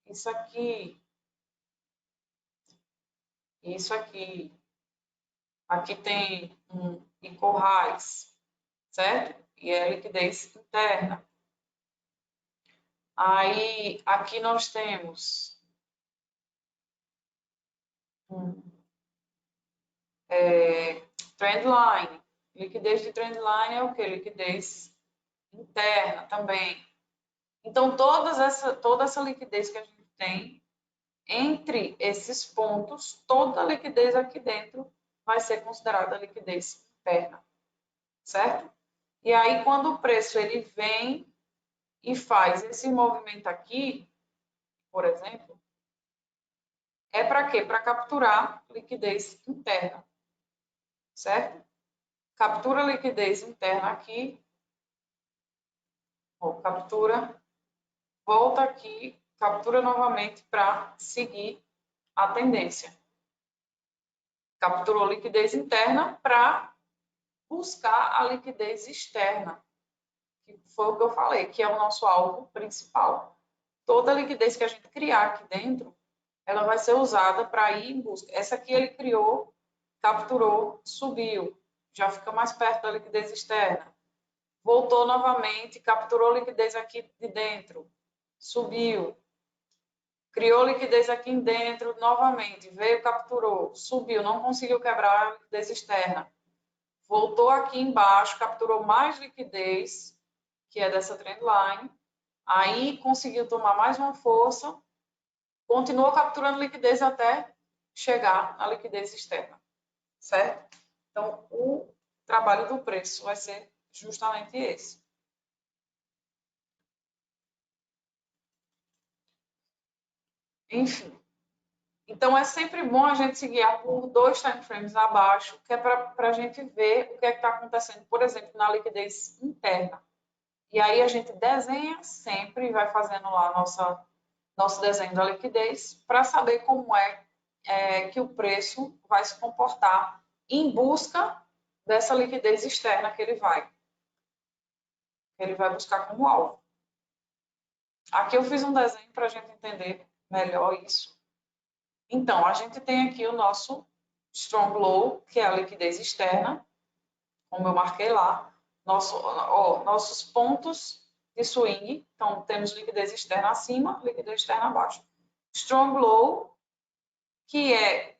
isso aqui, isso aqui. Aqui tem um equal-highs, certo? E é liquidez interna. Aí, aqui nós temos trendline. Liquidez de trendline é o quê? Liquidez interna também. Então, toda essa liquidez que a gente tem entre esses pontos, toda a liquidez aqui dentro vai ser considerada liquidez interna, certo? E aí, quando o preço ele vem e faz esse movimento aqui, por exemplo, é para quê? Para capturar liquidez interna, certo? Captura liquidez interna aqui, captura, volta aqui, captura novamente para seguir a tendência. Capturou liquidez interna para buscar a liquidez externa, que foi o que eu falei, que é o nosso alvo principal. toda a liquidez que a gente criar aqui dentro, ela vai ser usada para ir em busca. Essa aqui ele criou, capturou, subiu, já fica mais perto da liquidez externa. Voltou novamente, capturou liquidez aqui de dentro, subiu. Criou liquidez aqui dentro novamente, veio, capturou, subiu, não conseguiu quebrar a liquidez externa. Voltou aqui embaixo, capturou mais liquidez, que é dessa trendline. Aí conseguiu tomar mais uma força, continuou capturando liquidez até chegar na liquidez externa, certo? Então, o trabalho do preço vai ser justamente esse. Enfim, então é sempre bom a gente se guiar por 2 time frames abaixo, que é para a gente ver o que é que está acontecendo, por exemplo, na liquidez interna. E aí a gente desenha sempre, vai fazendo lá nosso desenho da liquidez, para saber como que o preço vai se comportar em busca dessa liquidez externa que ele vai buscar como alvo. Aqui eu fiz um desenho para a gente entender melhor isso. Então, a gente tem aqui o nosso strong low, que é a liquidez externa, como eu marquei lá, nossos pontos de swing. Então, temos liquidez externa acima, liquidez externa abaixo. Strong low, que é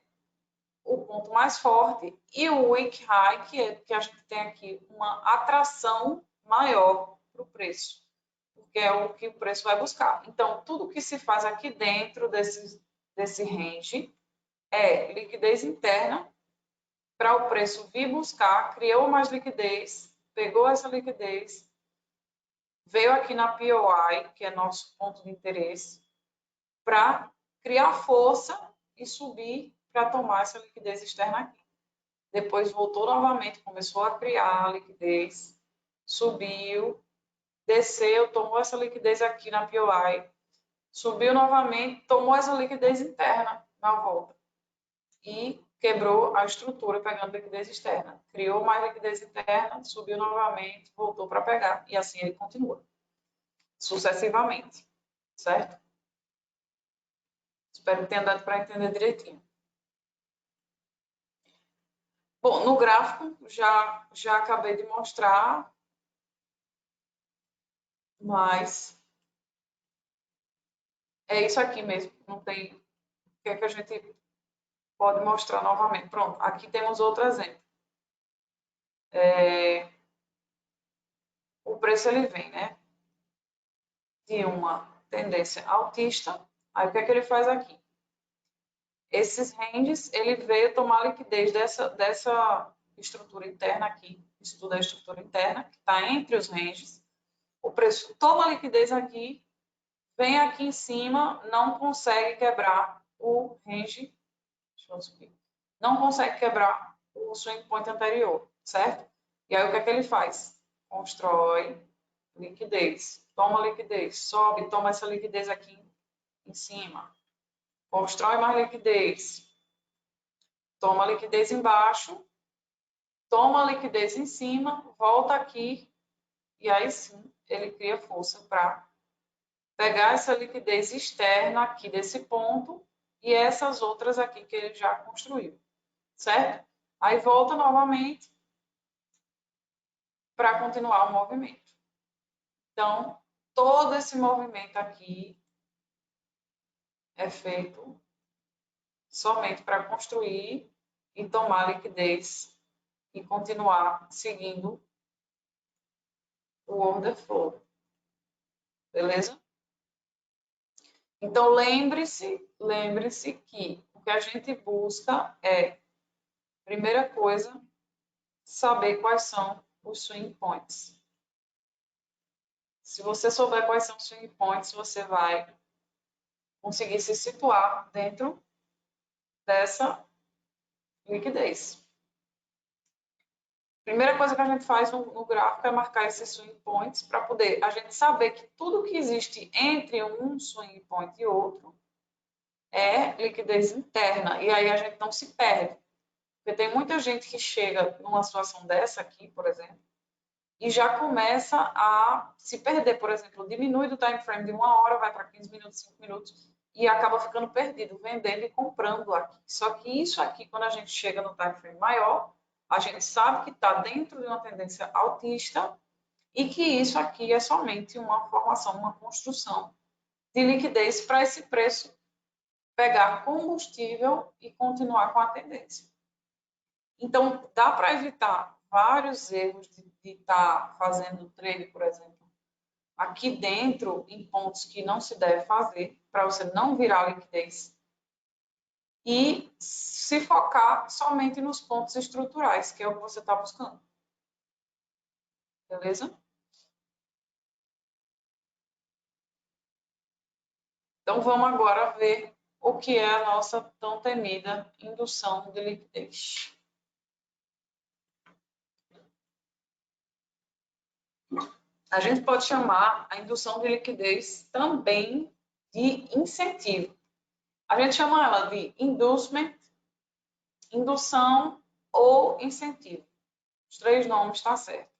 o ponto mais forte, e o weak high, que é que a gente tem aqui uma atração maior para o preço, porque é o que o preço vai buscar. Então, tudo que se faz aqui dentro desse range é liquidez interna para o preço vir buscar, criou mais liquidez, pegou essa liquidez, veio aqui na POI, que é nosso ponto de interesse, para criar força e subir para tomar essa liquidez externa aqui. Depois voltou novamente, começou a criar liquidez, subiu, desceu, tomou essa liquidez aqui na POI, subiu novamente, tomou essa liquidez interna na volta e quebrou a estrutura pegando liquidez externa. Criou mais liquidez interna, subiu novamente, voltou para pegar e assim ele continua sucessivamente, certo? Espero que tenha dado para entender direitinho. Bom, no gráfico já acabei de mostrar, mas é isso aqui mesmo, não tem o que é que a gente pode mostrar novamente. Pronto, aqui temos outro exemplo. O preço ele vem, né, de uma tendência altista. Aí o que é que ele faz aqui? Esses ranges, ele veio tomar liquidez dessa estrutura interna aqui, isso tudo é estrutura interna, que está entre os ranges. O preço toma liquidez aqui, vem aqui em cima, não consegue quebrar o range, deixa eu subir, não consegue quebrar o swing point anterior, certo? E aí o que é que ele faz? Constrói liquidez, toma liquidez, sobe, toma essa liquidez aqui em cima, constrói mais liquidez, toma liquidez embaixo, toma liquidez em cima, volta aqui e aí sim ele cria força para pegar essa liquidez externa aqui desse ponto e essas outras aqui que ele já construiu, certo? Aí volta novamente para continuar o movimento. Então, todo esse movimento aqui é feito somente para construir e tomar liquidez e continuar seguindo o order flow. Beleza? Então, lembre-se que o que a gente busca é, primeira coisa, saber quais são os swing points. Se você souber quais são os swing points, você vai conseguir se situar dentro dessa liquidez. Primeira coisa que a gente faz no gráfico é marcar esses swing points para poder a gente saber que tudo que existe entre um swing point e outro é liquidez interna. E aí a gente não se perde. Porque tem muita gente que chega numa situação dessa aqui, por exemplo, e já começa a se perder. Por exemplo, diminui do time frame de 1 hora, vai para 15 minutos, 5 minutos, e acaba ficando perdido, vendendo e comprando aqui. Só que isso aqui, quando a gente chega no time frame maior, a gente sabe que está dentro de uma tendência altista e que isso aqui é somente uma formação, uma construção de liquidez para esse preço pegar combustível e continuar com a tendência. Então, dá para evitar vários erros de estar fazendo trade, por exemplo, aqui dentro, em pontos que não se deve fazer, para você não virar liquidez, e se focar somente nos pontos estruturais, que é o que você está buscando. Beleza? Então, vamos agora ver o que é a nossa tão temida indução de liquidez. A gente pode chamar a indução de liquidez também de incentivo. A gente chama ela de inducement, indução ou incentivo. Os três nomes estão certo.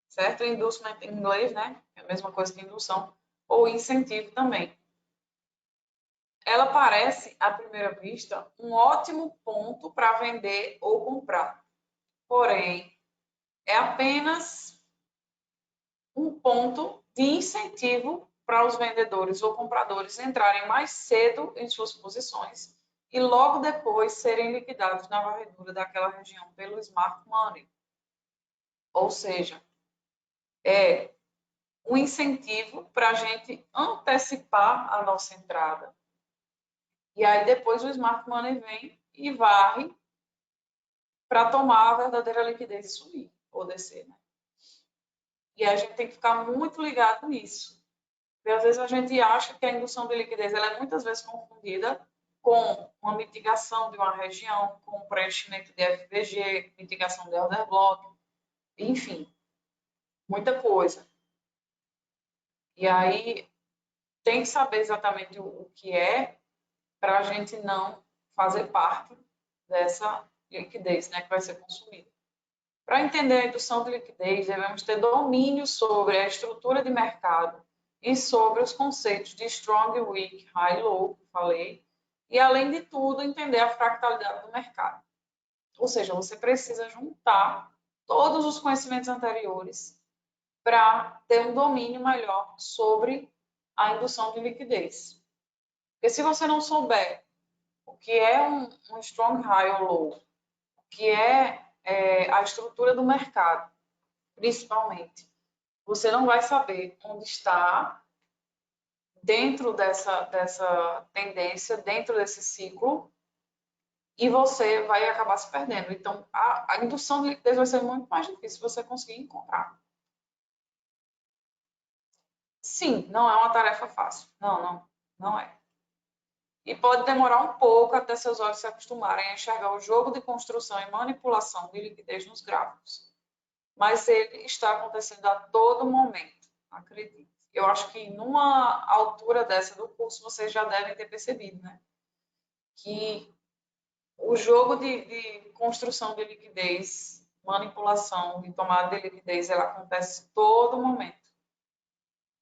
Certo? Inducement em inglês, né? É a mesma coisa que indução. Ou incentivo também. Ela parece, à primeira vista, um ótimo ponto para vender ou comprar. Porém, é apenas um ponto de incentivo para os vendedores ou compradores entrarem mais cedo em suas posições e logo depois serem liquidados na varredura daquela região pelo smart money. Ou seja, é um incentivo para a gente antecipar a nossa entrada. E aí depois o smart money vem e varre para tomar a verdadeira liquidez e subir ou descer, né? E a gente tem que ficar muito ligado nisso. Porque às vezes a gente acha que a indução de liquidez ela é muitas vezes confundida com uma mitigação de uma região, com preenchimento de FVG, mitigação de order block, enfim, muita coisa. E aí tem que saber exatamente o que é para a gente não fazer parte dessa liquidez, né, que vai ser consumida. Para entender a indução de liquidez, devemos ter domínio sobre a estrutura de mercado e sobre os conceitos de strong, weak, high, low, que falei, e além de tudo, entender a fractalidade do mercado. Ou seja, você precisa juntar todos os conhecimentos anteriores para ter um domínio melhor sobre a indução de liquidez. Porque se você não souber o que é um strong high ou low, o que é a estrutura do mercado, principalmente, você não vai saber onde está dentro dessa tendência, dentro desse ciclo, e você vai acabar se perdendo. Então, a indução de liquidez vai ser muito mais difícil você conseguir encontrar. Sim, não é uma tarefa fácil. Não é. E pode demorar um pouco até seus olhos se acostumarem a enxergar o jogo de construção e manipulação de liquidez nos gráficos. Mas ele está acontecendo a todo momento, acredite. Eu acho que numa altura dessa do curso vocês já devem ter percebido, né? Que o jogo de construção de liquidez, manipulação, de tomada de liquidez, ela acontece a todo momento.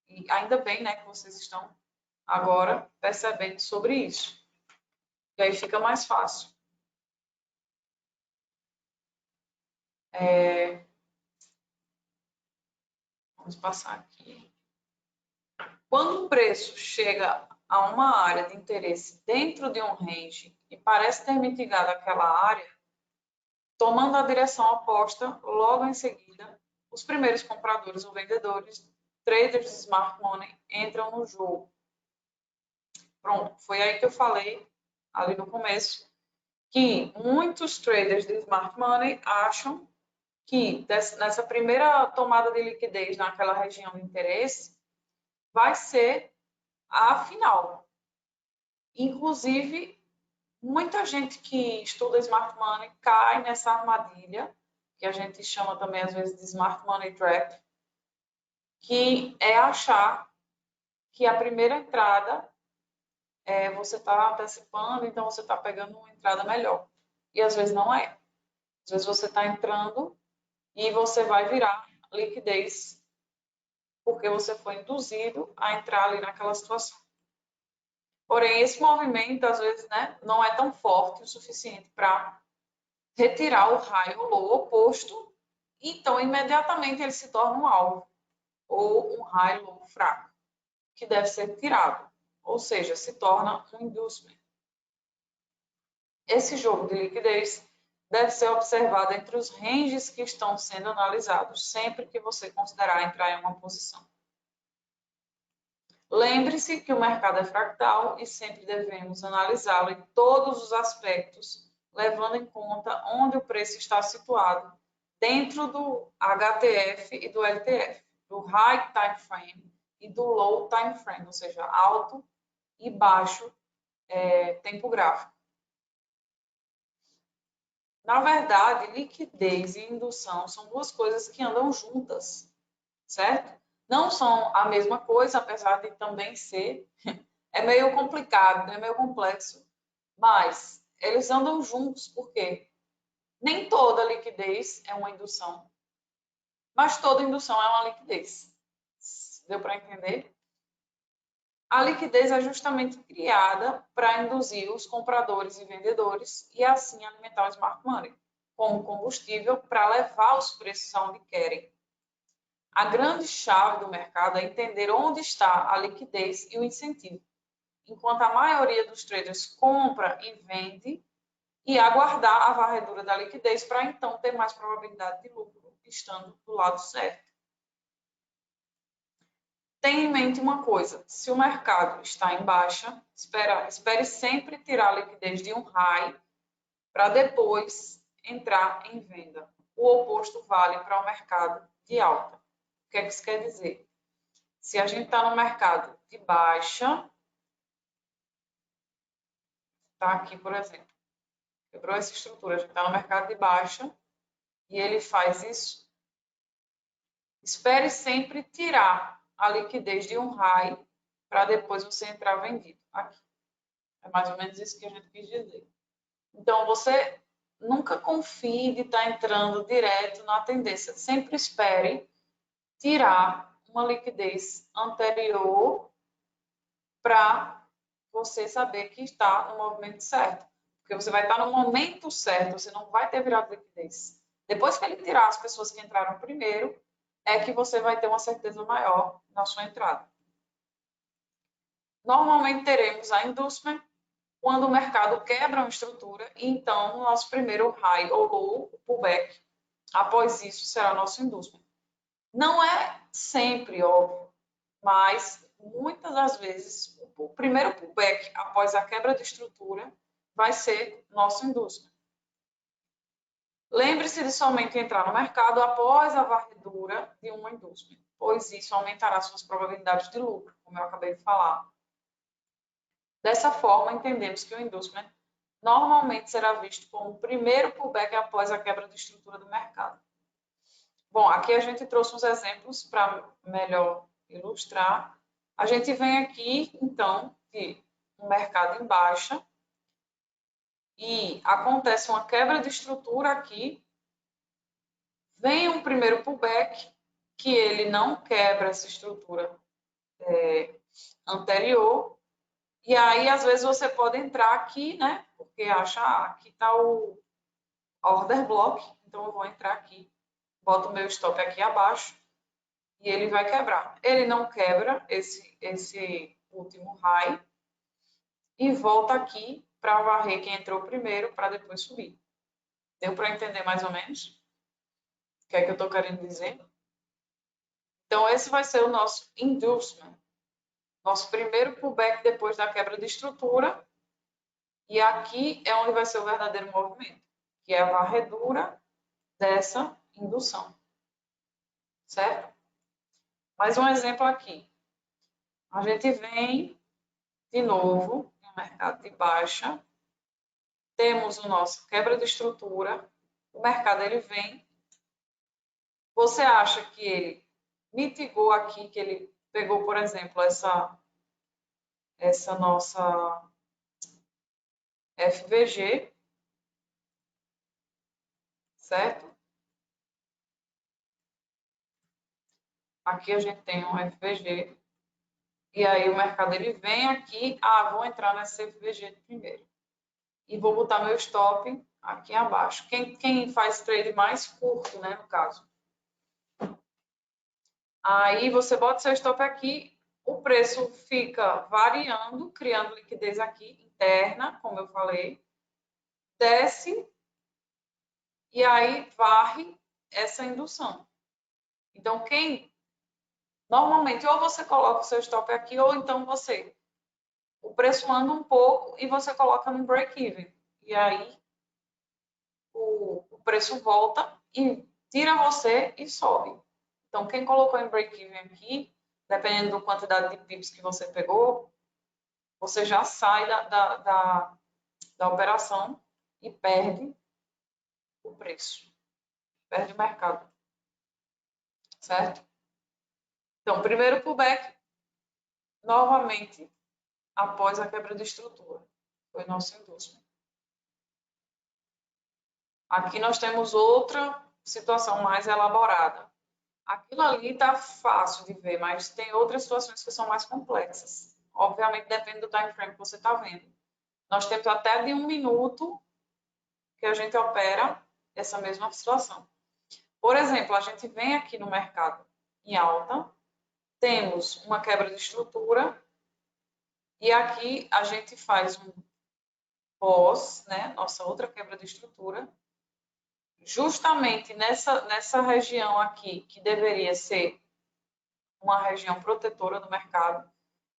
E ainda bem, né, que vocês estão agora percebendo sobre isso. E aí fica mais fácil. Vamos passar aqui. Quando o preço chega a uma área de interesse dentro de um range e parece ter mitigado aquela área, tomando a direção oposta, logo em seguida, os primeiros compradores ou vendedores, traders de smart money, entram no jogo. Pronto, foi aí que eu falei, ali no começo, que muitos traders de smart money acham que nessa primeira tomada de liquidez naquela região de interesse vai ser a final. Inclusive, muita gente que estuda smart money cai nessa armadilha, que a gente chama também às vezes de smart money trap, que é achar que a primeira entrada você está antecipando, então você está pegando uma entrada melhor. E às vezes não é. Às vezes você está entrando e você vai virar liquidez porque você foi induzido a entrar ali naquela situação. Porém, esse movimento, às vezes, né, não é tão forte o suficiente para retirar o high ou low oposto, então imediatamente ele se torna um alvo ou um high low fraco, que deve ser tirado, ou seja, se torna um inducement. Esse jogo de liquidez deve ser observado entre os ranges que estão sendo analisados sempre que você considerar entrar em uma posição. Lembre-se que o mercado é fractal e sempre devemos analisá-lo em todos os aspectos, levando em conta onde o preço está situado dentro do HTF e do LTF, do High Time Frame e do Low Time Frame, ou seja, alto e baixo tempo gráfico. Na verdade, liquidez e indução são duas coisas que andam juntas, certo? Não são a mesma coisa, apesar de também ser. É meio complicado, é meio complexo, mas eles andam juntos porque nem toda liquidez é uma indução, mas toda indução é uma liquidez. Deu para entender? A liquidez é justamente criada para induzir os compradores e vendedores e assim alimentar o smart money como combustível para levar os preços aonde querem. A grande chave do mercado é entender onde está a liquidez e o incentivo, enquanto a maioria dos traders compra e vende e aguardar a varredura da liquidez para então ter mais probabilidade de lucro, estando do lado certo. Tenha em mente uma coisa, se o mercado está em baixa, espere sempre tirar a liquidez de um high para depois entrar em venda. O oposto vale para o mercado de alta. O que é que isso quer dizer? Se a gente está no mercado de baixa, está aqui, por exemplo, quebrou essa estrutura, a gente está no mercado de baixa e ele faz isso, espere sempre tirar a liquidez de um high para depois você entrar vendido. Aqui. É mais ou menos isso que a gente quis dizer. Então, você nunca confie de estar entrando direto na tendência. Sempre espere tirar uma liquidez anterior para você saber que está no movimento certo. Porque você vai estar no momento certo, você não vai ter virado liquidez. Depois que ele tirar as pessoas que entraram primeiro, é que você vai ter uma certeza maior na sua entrada. Normalmente teremos a inducement quando o mercado quebra uma estrutura e então o nosso primeiro high ou low pullback, após isso será nosso inducement. Não é sempre óbvio, mas muitas das vezes o primeiro pullback após a quebra de estrutura vai ser nosso inducement. Lembre-se de somente entrar no mercado após a varredura de um inducement, pois isso aumentará suas probabilidades de lucro, como eu acabei de falar. Dessa forma, entendemos que o inducement normalmente será visto como o primeiro pullback após a quebra de estrutura do mercado. Bom, aqui a gente trouxe uns exemplos para melhor ilustrar. A gente vem aqui, então, de um mercado em baixa e acontece uma quebra de estrutura aqui, vem um primeiro pullback, que ele não quebra essa estrutura anterior, e aí às vezes você pode entrar aqui, né, porque acha, aqui está o order block, então eu vou entrar aqui, boto o meu stop aqui abaixo, e ele vai quebrar. Ele não quebra esse último high e volta aqui para varrer quem entrou primeiro para depois subir. Deu para entender mais ou menos o que é que eu estou querendo dizer? Então, esse vai ser o nosso inducement, nosso primeiro pullback depois da quebra de estrutura. E aqui é onde vai ser o verdadeiro movimento, que é a varredura dessa indução. Certo? Mais um exemplo aqui. A gente vem de novo no mercado de baixa, temos o nosso quebra de estrutura, o mercado ele vem, você acha que ele mitigou aqui, que ele pegou, por exemplo, essa nossa FVG, certo? Aqui a gente tem um FVG. E aí o mercado ele vem aqui, vou entrar nesse FVG primeiro. E vou botar meu stop aqui abaixo. Quem faz trade mais curto, né, no caso. Aí você bota seu stop aqui, o preço fica variando, criando liquidez aqui interna, como eu falei. Desce e aí varre essa indução. Então, normalmente, ou você coloca o seu stop aqui, ou então o preço anda um pouco e você coloca no break-even. E aí, o preço volta e tira você e sobe. Então, quem colocou em break-even aqui, dependendo da quantidade de pips que você pegou, você já sai da operação e perde o preço, perde o mercado, certo? Então, primeiro pullback, novamente, após a quebra de estrutura. Foi nosso endossement. Aqui nós temos outra situação mais elaborada. Aquilo ali está fácil de ver, mas tem outras situações que são mais complexas. Obviamente, depende do time frame que você está vendo. Nós temos até de 1 minuto que a gente opera essa mesma situação. Por exemplo, a gente vem aqui no mercado em alta, temos uma quebra de estrutura e aqui a gente faz um pós, né, nossa outra quebra de estrutura, justamente nessa região aqui, que deveria ser uma região protetora do mercado.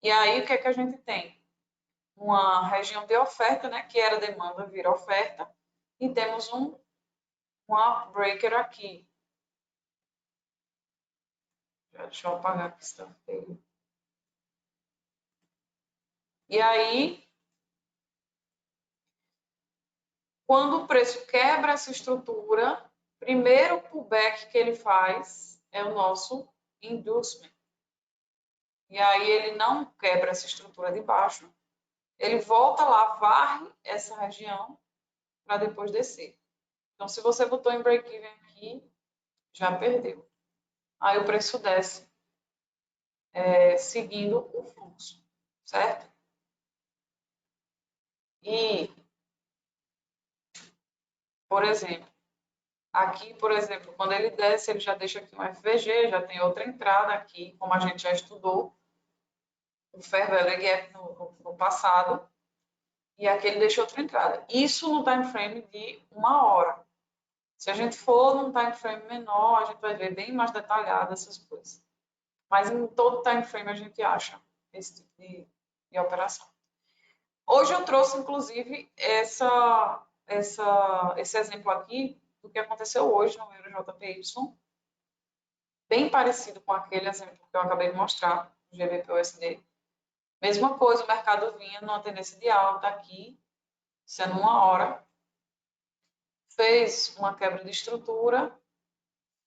E aí, o que é que a gente tem? Uma região de oferta, né, que era demanda, vira oferta, e temos uma breaker aqui. Deixa eu apagar aqui, está feio. E aí, quando o preço quebra essa estrutura, primeiro pullback que ele faz é o nosso inducement. E aí ele não quebra essa estrutura de baixo, ele volta lá, varre essa região para depois descer. Então, se você botou em break-even aqui, já perdeu. Aí o preço desce, seguindo o fluxo, certo? E, por exemplo, aqui, por exemplo, quando ele desce, ele já deixa aqui um FVG, já tem outra entrada aqui, como a gente já estudou, o Fair Value Gap no passado, e aqui ele deixa outra entrada. Isso no time frame de 1 hora. Se a gente for num time frame menor, a gente vai ver bem mais detalhado essas coisas. Mas em todo time frame a gente acha esse tipo de operação. Hoje eu trouxe, inclusive, esse exemplo aqui do que aconteceu hoje no EuroJPY, bem parecido com aquele exemplo que eu acabei de mostrar, o GBP-USD. Mesma coisa, o mercado vinha numa tendência de alta aqui, sendo 1 hora, fez uma quebra de estrutura,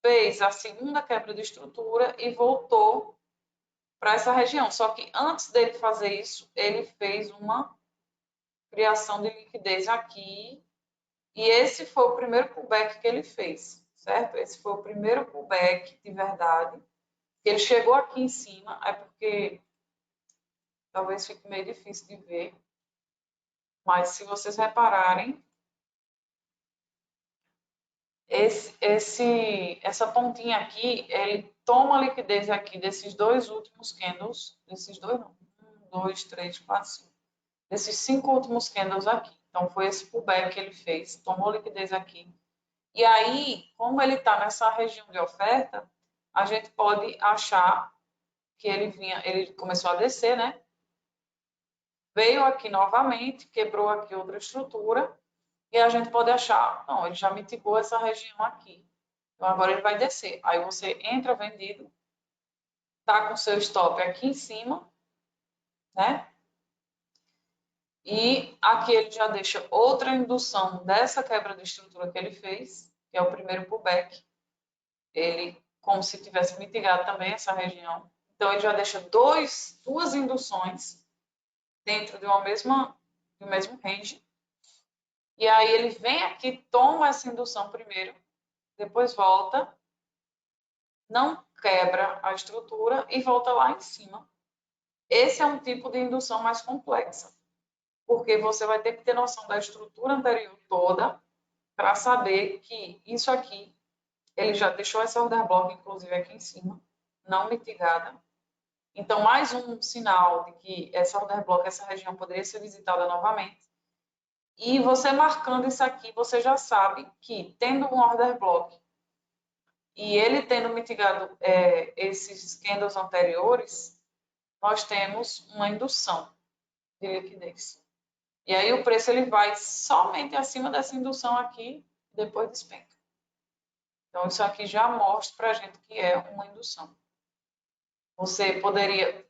fez a segunda quebra de estrutura e voltou para essa região. Só que antes dele fazer isso, ele fez uma criação de liquidez aqui e esse foi o primeiro pullback que ele fez, certo? Esse foi o primeiro pullback de verdade. Ele chegou aqui em cima, é porque talvez fique meio difícil de ver, mas se vocês repararem, essa pontinha aqui, ele toma a liquidez aqui desses dois últimos candles, desses dois não, 1, 2, 3, 4, 5, desses 5 últimos candles aqui. Então, foi esse pullback que ele fez, tomou liquidez aqui. E aí, como ele está nessa região de oferta, a gente pode achar que ele começou a descer, né? Veio aqui novamente, quebrou aqui outra estrutura, e a gente pode achar, não, ele já mitigou essa região aqui. Então, agora ele vai descer. Aí você entra vendido, tá com seu stop aqui em cima, né? E aqui ele já deixa outra indução dessa quebra de estrutura que ele fez, que é o primeiro pullback. Ele, como se tivesse mitigado também essa região. Então, ele já deixa duas induções dentro de um mesmo range. E aí ele vem aqui, toma essa indução primeiro, depois volta, não quebra a estrutura e volta lá em cima. Esse é um tipo de indução mais complexa, porque você vai ter que ter noção da estrutura anterior toda para saber que isso aqui, ele já deixou essa order block, inclusive aqui em cima, não mitigada. Então, mais um sinal de que essa order block, essa região poderia ser visitada novamente. E você marcando isso aqui, você já sabe que, tendo um order block e ele tendo mitigado esses candles anteriores, nós temos uma indução de liquidez. E aí o preço ele vai somente acima dessa indução aqui, depois despenca. Então, isso aqui já mostra para a gente que é uma indução.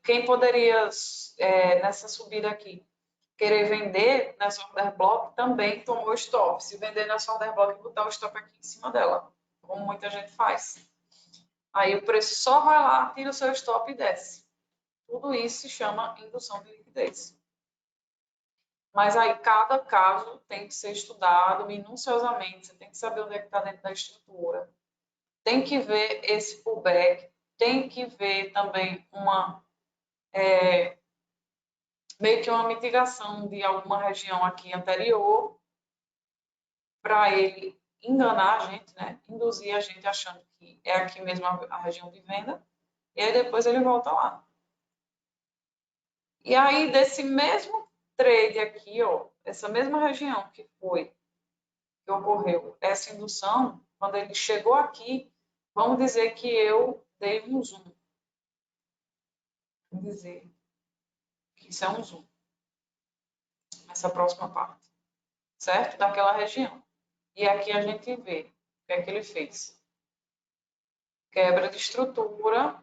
Quem poderia, nessa subida aqui, querer vender nessa order block, também tomou stop. Se vender nessa order block, botar o stop aqui em cima dela, como muita gente faz. Aí o preço só vai lá, tira o seu stop e desce. Tudo isso se chama indução de liquidez. Mas aí cada caso tem que ser estudado minuciosamente, você tem que saber onde é que está dentro da estrutura. Tem que ver esse pullback, tem que ver também meio que uma mitigação de alguma região aqui anterior para ele enganar a gente, né? Induzir a gente achando que é aqui mesmo a região de venda, e aí depois ele volta lá. E aí, desse mesmo trade aqui, ó, essa mesma região que ocorreu essa indução, quando ele chegou aqui, vamos dizer que eu dei um zoom. Vamos dizer que isso é um zoom. Essa próxima parte, certo? Daquela região. E aqui a gente vê o que é que ele fez. Quebra de estrutura,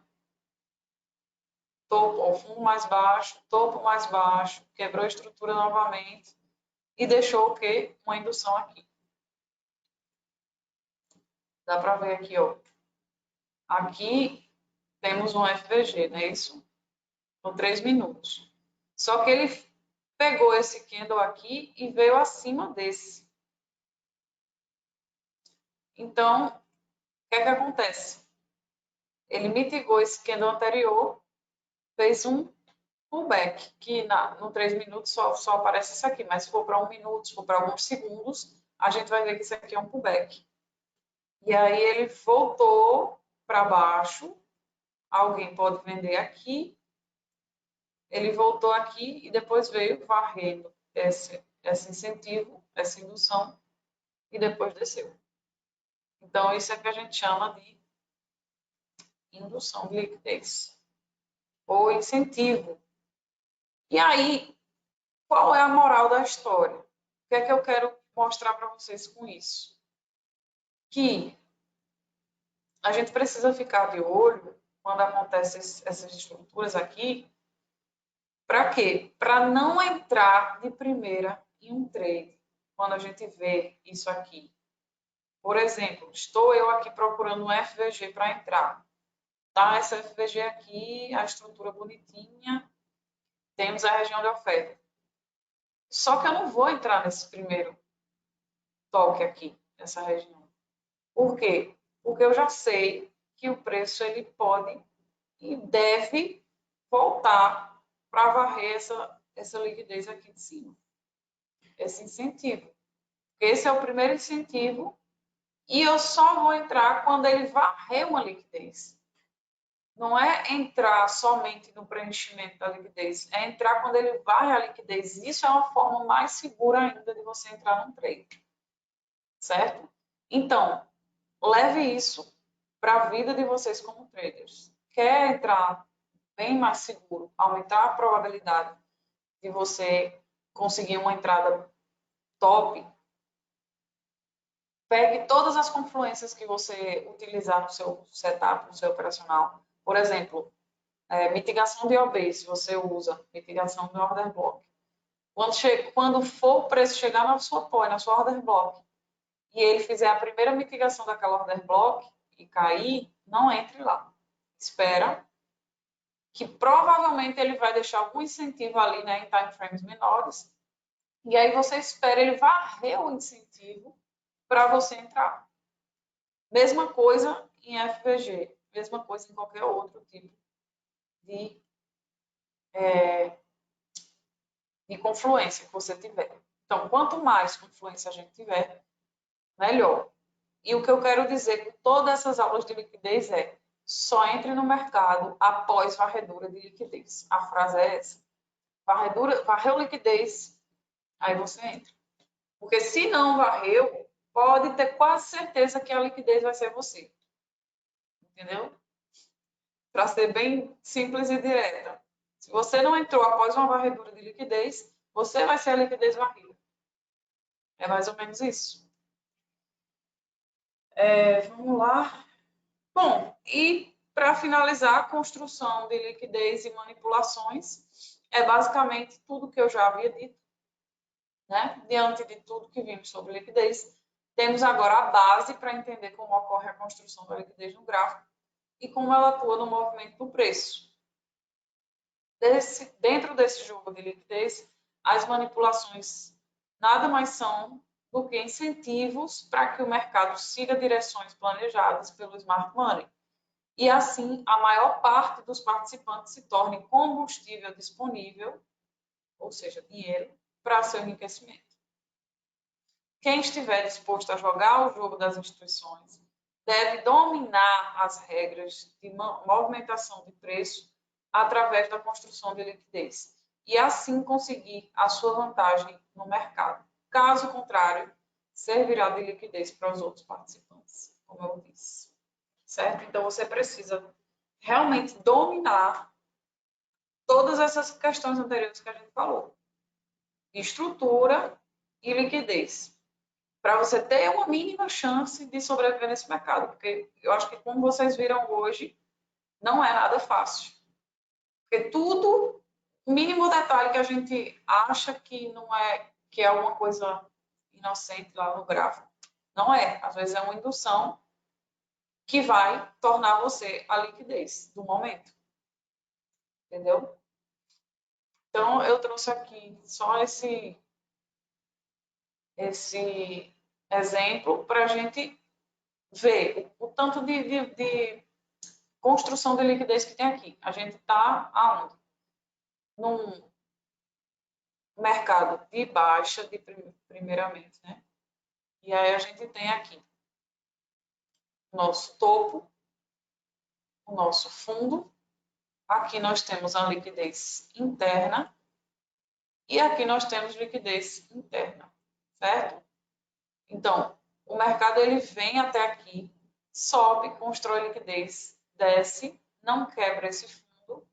topo, fundo mais baixo, topo mais baixo, quebrou a estrutura novamente e deixou o quê? Uma indução aqui. Dá para ver aqui, ó. Aqui temos um FVG, não é isso? Com 3 minutos. Só que ele pegou esse candle aqui e veio acima desse. Então, o que é que acontece? Ele mitigou esse candle anterior, fez um pullback, que no 3 minutos só aparece isso aqui, mas se for para 1 minuto, se for para alguns segundos, a gente vai ver que isso aqui é um pullback. E aí ele voltou para baixo, alguém pode vender aqui, ele voltou aqui e depois veio varrendo esse incentivo, essa indução, e depois desceu. Então, isso é que a gente chama de indução de liquidez, ou incentivo. E aí, qual é a moral da história? O que é que eu quero mostrar para vocês com isso? Que a gente precisa ficar de olho quando acontecem essas estruturas aqui. Para quê? Para não entrar de primeira em um trade, quando a gente vê isso aqui. Por exemplo, estou eu aqui procurando um FVG para entrar. Tá, essa FVG aqui, a estrutura bonitinha, temos a região de oferta. Só que eu não vou entrar nesse primeiro toque aqui, nessa região. Por quê? Porque eu já sei que o preço ele pode e deve voltar para varrer essa liquidez aqui de cima. Esse incentivo. Esse é o primeiro incentivo e eu só vou entrar quando ele varrer uma liquidez. Não é entrar somente no preenchimento da liquidez, é entrar quando ele varre a liquidez. Isso é uma forma mais segura ainda de você entrar num trade. Certo? Então, leve isso para a vida de vocês como traders. Quer entrar bem mais seguro, aumentar a probabilidade de você conseguir uma entrada top, pegue todas as confluências que você utilizar no seu setup, no seu operacional. Por exemplo, mitigação de OB, se você usa mitigação de order block. Quando for o preço chegar na sua POI, na sua order block, e ele fizer a primeira mitigação daquela order block e cair, não entre lá. Espera que provavelmente ele vai deixar algum incentivo ali, né, em time frames menores, e aí você espera ele varrer o incentivo para você entrar. Mesma coisa em FVG. mesma coisa em qualquer outro tipo de confluência que você tiver. Então, quanto mais confluência a gente tiver, melhor. E o que eu quero dizer com todas essas aulas de liquidez é: só entre no mercado após varredura de liquidez. A frase é essa. Varreu liquidez, aí você entra. Porque se não varreu, pode ter quase certeza que a liquidez vai ser você. Entendeu? Para ser bem simples e direta. Se você não entrou após uma varredura de liquidez, você vai ser a liquidez varrida. É mais ou menos isso. Vamos lá. Bom, e para finalizar, a construção de liquidez e manipulações é basicamente tudo que eu já havia dito, né? Diante de tudo que vimos sobre liquidez, temos agora a base para entender como ocorre a construção da liquidez no gráfico e como ela atua no movimento do preço. Dentro desse jogo de liquidez, as manipulações nada mais são do que incentivos para que o mercado siga direções planejadas pelo Smart Money. E assim, a maior parte dos participantes se torne combustível disponível, ou seja, dinheiro, para seu enriquecimento. Quem estiver disposto a jogar o jogo das instituições deve dominar as regras de movimentação de preço através da construção de liquidez e assim conseguir a sua vantagem no mercado. Caso contrário, servirá de liquidez para os outros participantes, como eu disse. Certo? Então, você precisa realmente dominar todas essas questões anteriores que a gente falou. Estrutura e liquidez. Para você ter uma mínima chance de sobreviver nesse mercado. Porque eu acho que, como vocês viram hoje, não é nada fácil. Porque tudo, o mínimo detalhe que a gente acha que não é, que é uma coisa inocente lá no gráfico, não é. Às vezes é uma indução que vai tornar você a liquidez do momento. Entendeu? Então, eu trouxe aqui só esse exemplo para a gente ver o tanto de construção de liquidez que tem aqui. A gente está aonde? Num mercado de baixa, primeiramente, né? E aí a gente tem aqui o nosso topo, o nosso fundo. Aqui nós temos a liquidez interna e aqui nós temos liquidez interna, certo? Então, o mercado ele vem até aqui, sobe, constrói liquidez, desce, não quebra esse fundo,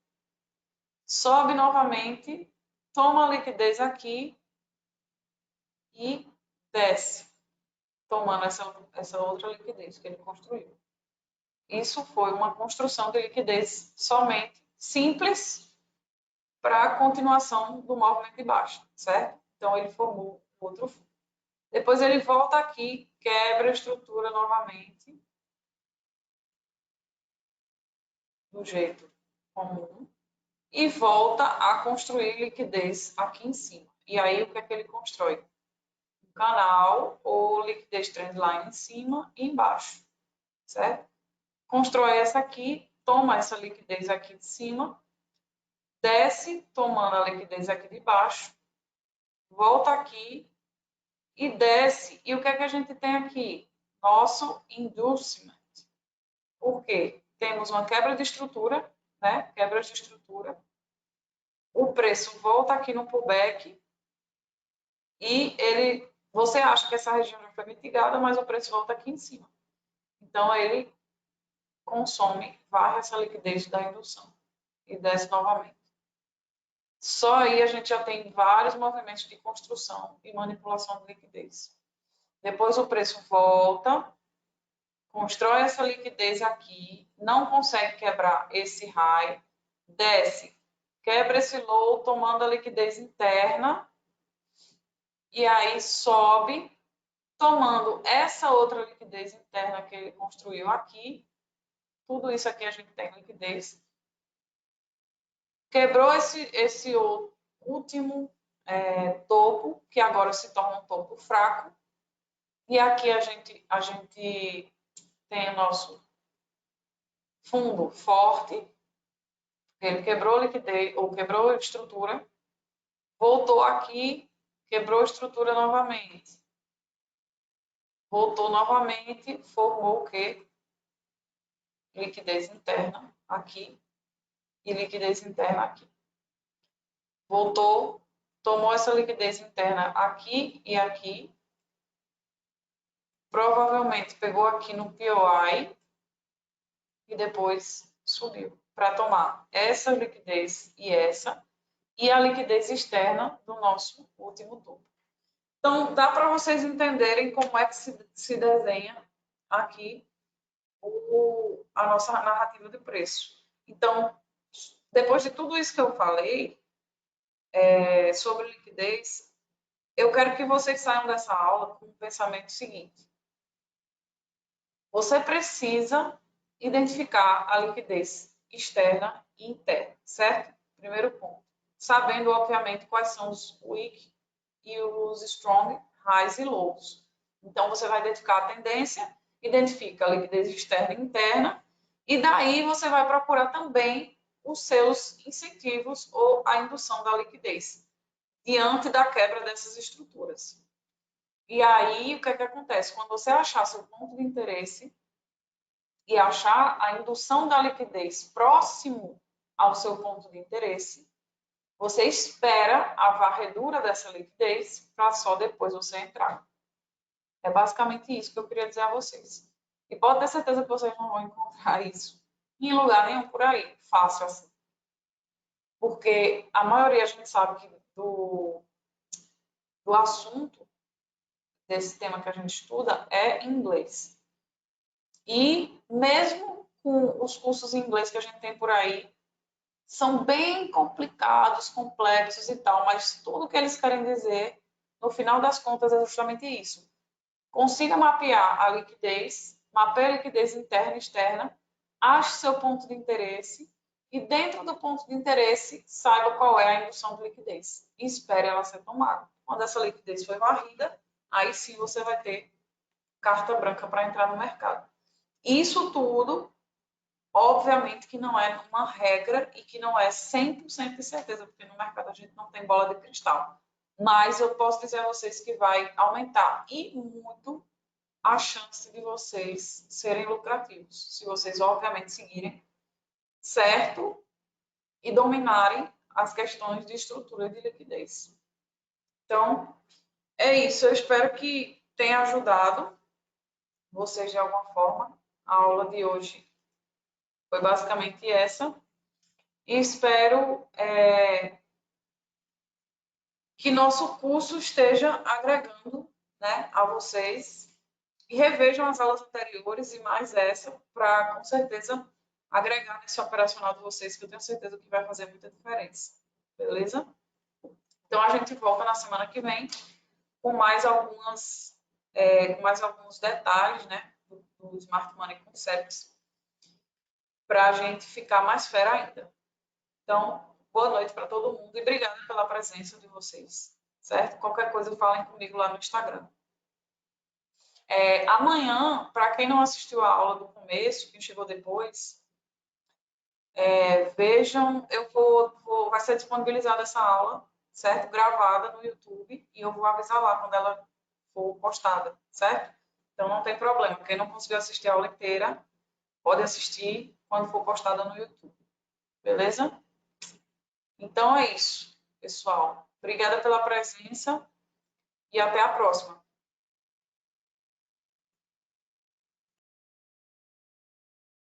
sobe novamente, toma a liquidez aqui e desce, tomando essa outra liquidez que ele construiu. Isso foi uma construção de liquidez somente simples para a continuação do movimento de baixa, certo? Então, ele formou outro fundo. Depois ele volta aqui, quebra a estrutura novamente, do jeito comum, e volta a construir liquidez aqui em cima. E aí, o que é que ele constrói? Um canal ou liquidez trendline em cima e embaixo, certo? Constrói essa aqui, toma essa liquidez aqui de cima, desce, tomando a liquidez aqui de baixo, volta aqui e desce. E o que é que a gente tem aqui? Nosso inducement. Por quê? Temos uma quebra de estrutura, né? Quebra de estrutura. O preço volta aqui no pullback e você acha que essa região já foi mitigada, mas o preço volta aqui em cima. Então, ele consome, varre essa liquidez da indução e desce novamente. Só aí a gente já tem vários movimentos de construção e manipulação de liquidez. Depois o preço volta, constrói essa liquidez aqui, não consegue quebrar esse high, desce, quebra esse low, tomando a liquidez interna, e aí sobe, tomando essa outra liquidez interna que ele construiu aqui. Tudo isso aqui a gente tem liquidez. Quebrou esse último topo, que agora se torna um topo fraco. E aqui a gente tem o nosso fundo forte, ele quebrou liquidez, ou quebrou a estrutura, voltou aqui, quebrou a estrutura novamente. Voltou novamente, formou o quê? Liquidez interna aqui e liquidez interna aqui. Voltou, tomou essa liquidez interna aqui e aqui. Provavelmente pegou aqui no POI e depois subiu para tomar essa liquidez e a liquidez externa do nosso último topo. Então, dá para vocês entenderem como é que se desenha aqui a nossa narrativa de preço. Então, depois de tudo isso que eu falei sobre liquidez, eu quero que vocês saiam dessa aula com o pensamento seguinte. Você precisa identificar a liquidez externa e interna, certo? Primeiro ponto. Sabendo, obviamente, quais são os weak e os strong, highs e lows. Então, você vai identificar a tendência, identifica a liquidez externa e interna, e daí você vai procurar também os seus incentivos ou a indução da liquidez, diante da quebra dessas estruturas. E aí, o que é que acontece? Quando você achar seu ponto de interesse e achar a indução da liquidez próximo ao seu ponto de interesse, você espera a varredura dessa liquidez para só depois você entrar. É basicamente isso que eu queria dizer a vocês. E pode ter certeza que vocês não vão encontrar isso em lugar nenhum por aí, fácil assim. Porque a maioria a gente sabe que do assunto desse tema que a gente estuda é inglês. E mesmo com os cursos em inglês que a gente tem por aí, são bem complicados, complexos e tal, mas tudo que eles querem dizer, no final das contas, é justamente isso. Consiga mapear a liquidez, mapeie a liquidez interna e externa, ache seu ponto de interesse e dentro do ponto de interesse, saiba qual é a indução de liquidez e espere ela ser tomada. Quando essa liquidez foi varrida, aí sim você vai ter carta branca para entrar no mercado. Isso tudo, obviamente que não é uma regra e que não é 100% de certeza, porque no mercado a gente não tem bola de cristal. Mas eu posso dizer a vocês que vai aumentar e muito a chance de vocês serem lucrativos, se vocês obviamente seguirem certo e dominarem as questões de estrutura de liquidez. Então, é isso. Eu espero que tenha ajudado vocês de alguma forma. A aula de hoje foi basicamente essa. E espero que nosso curso esteja agregando, né, a vocês. E revejam as aulas anteriores e mais essa, para, com certeza, agregar nesse operacional de vocês, que eu tenho certeza que vai fazer muita diferença. Beleza? Então, a gente volta na semana que vem com mais alguns detalhes, né, do Smart Money Concepts, para a gente ficar mais fera ainda. Então, boa noite para todo mundo e obrigada pela presença de vocês, certo? Qualquer coisa, falem comigo lá no Instagram. Amanhã, para quem não assistiu a aula do começo, quem chegou depois, vejam, vai ser disponibilizada essa aula, certo? Gravada no YouTube e eu vou avisar lá quando ela for postada, certo? Então não tem problema. Quem não conseguiu assistir a aula inteira, pode assistir quando for postada no YouTube. Beleza? Então é isso, pessoal. Obrigada pela presença e até a próxima.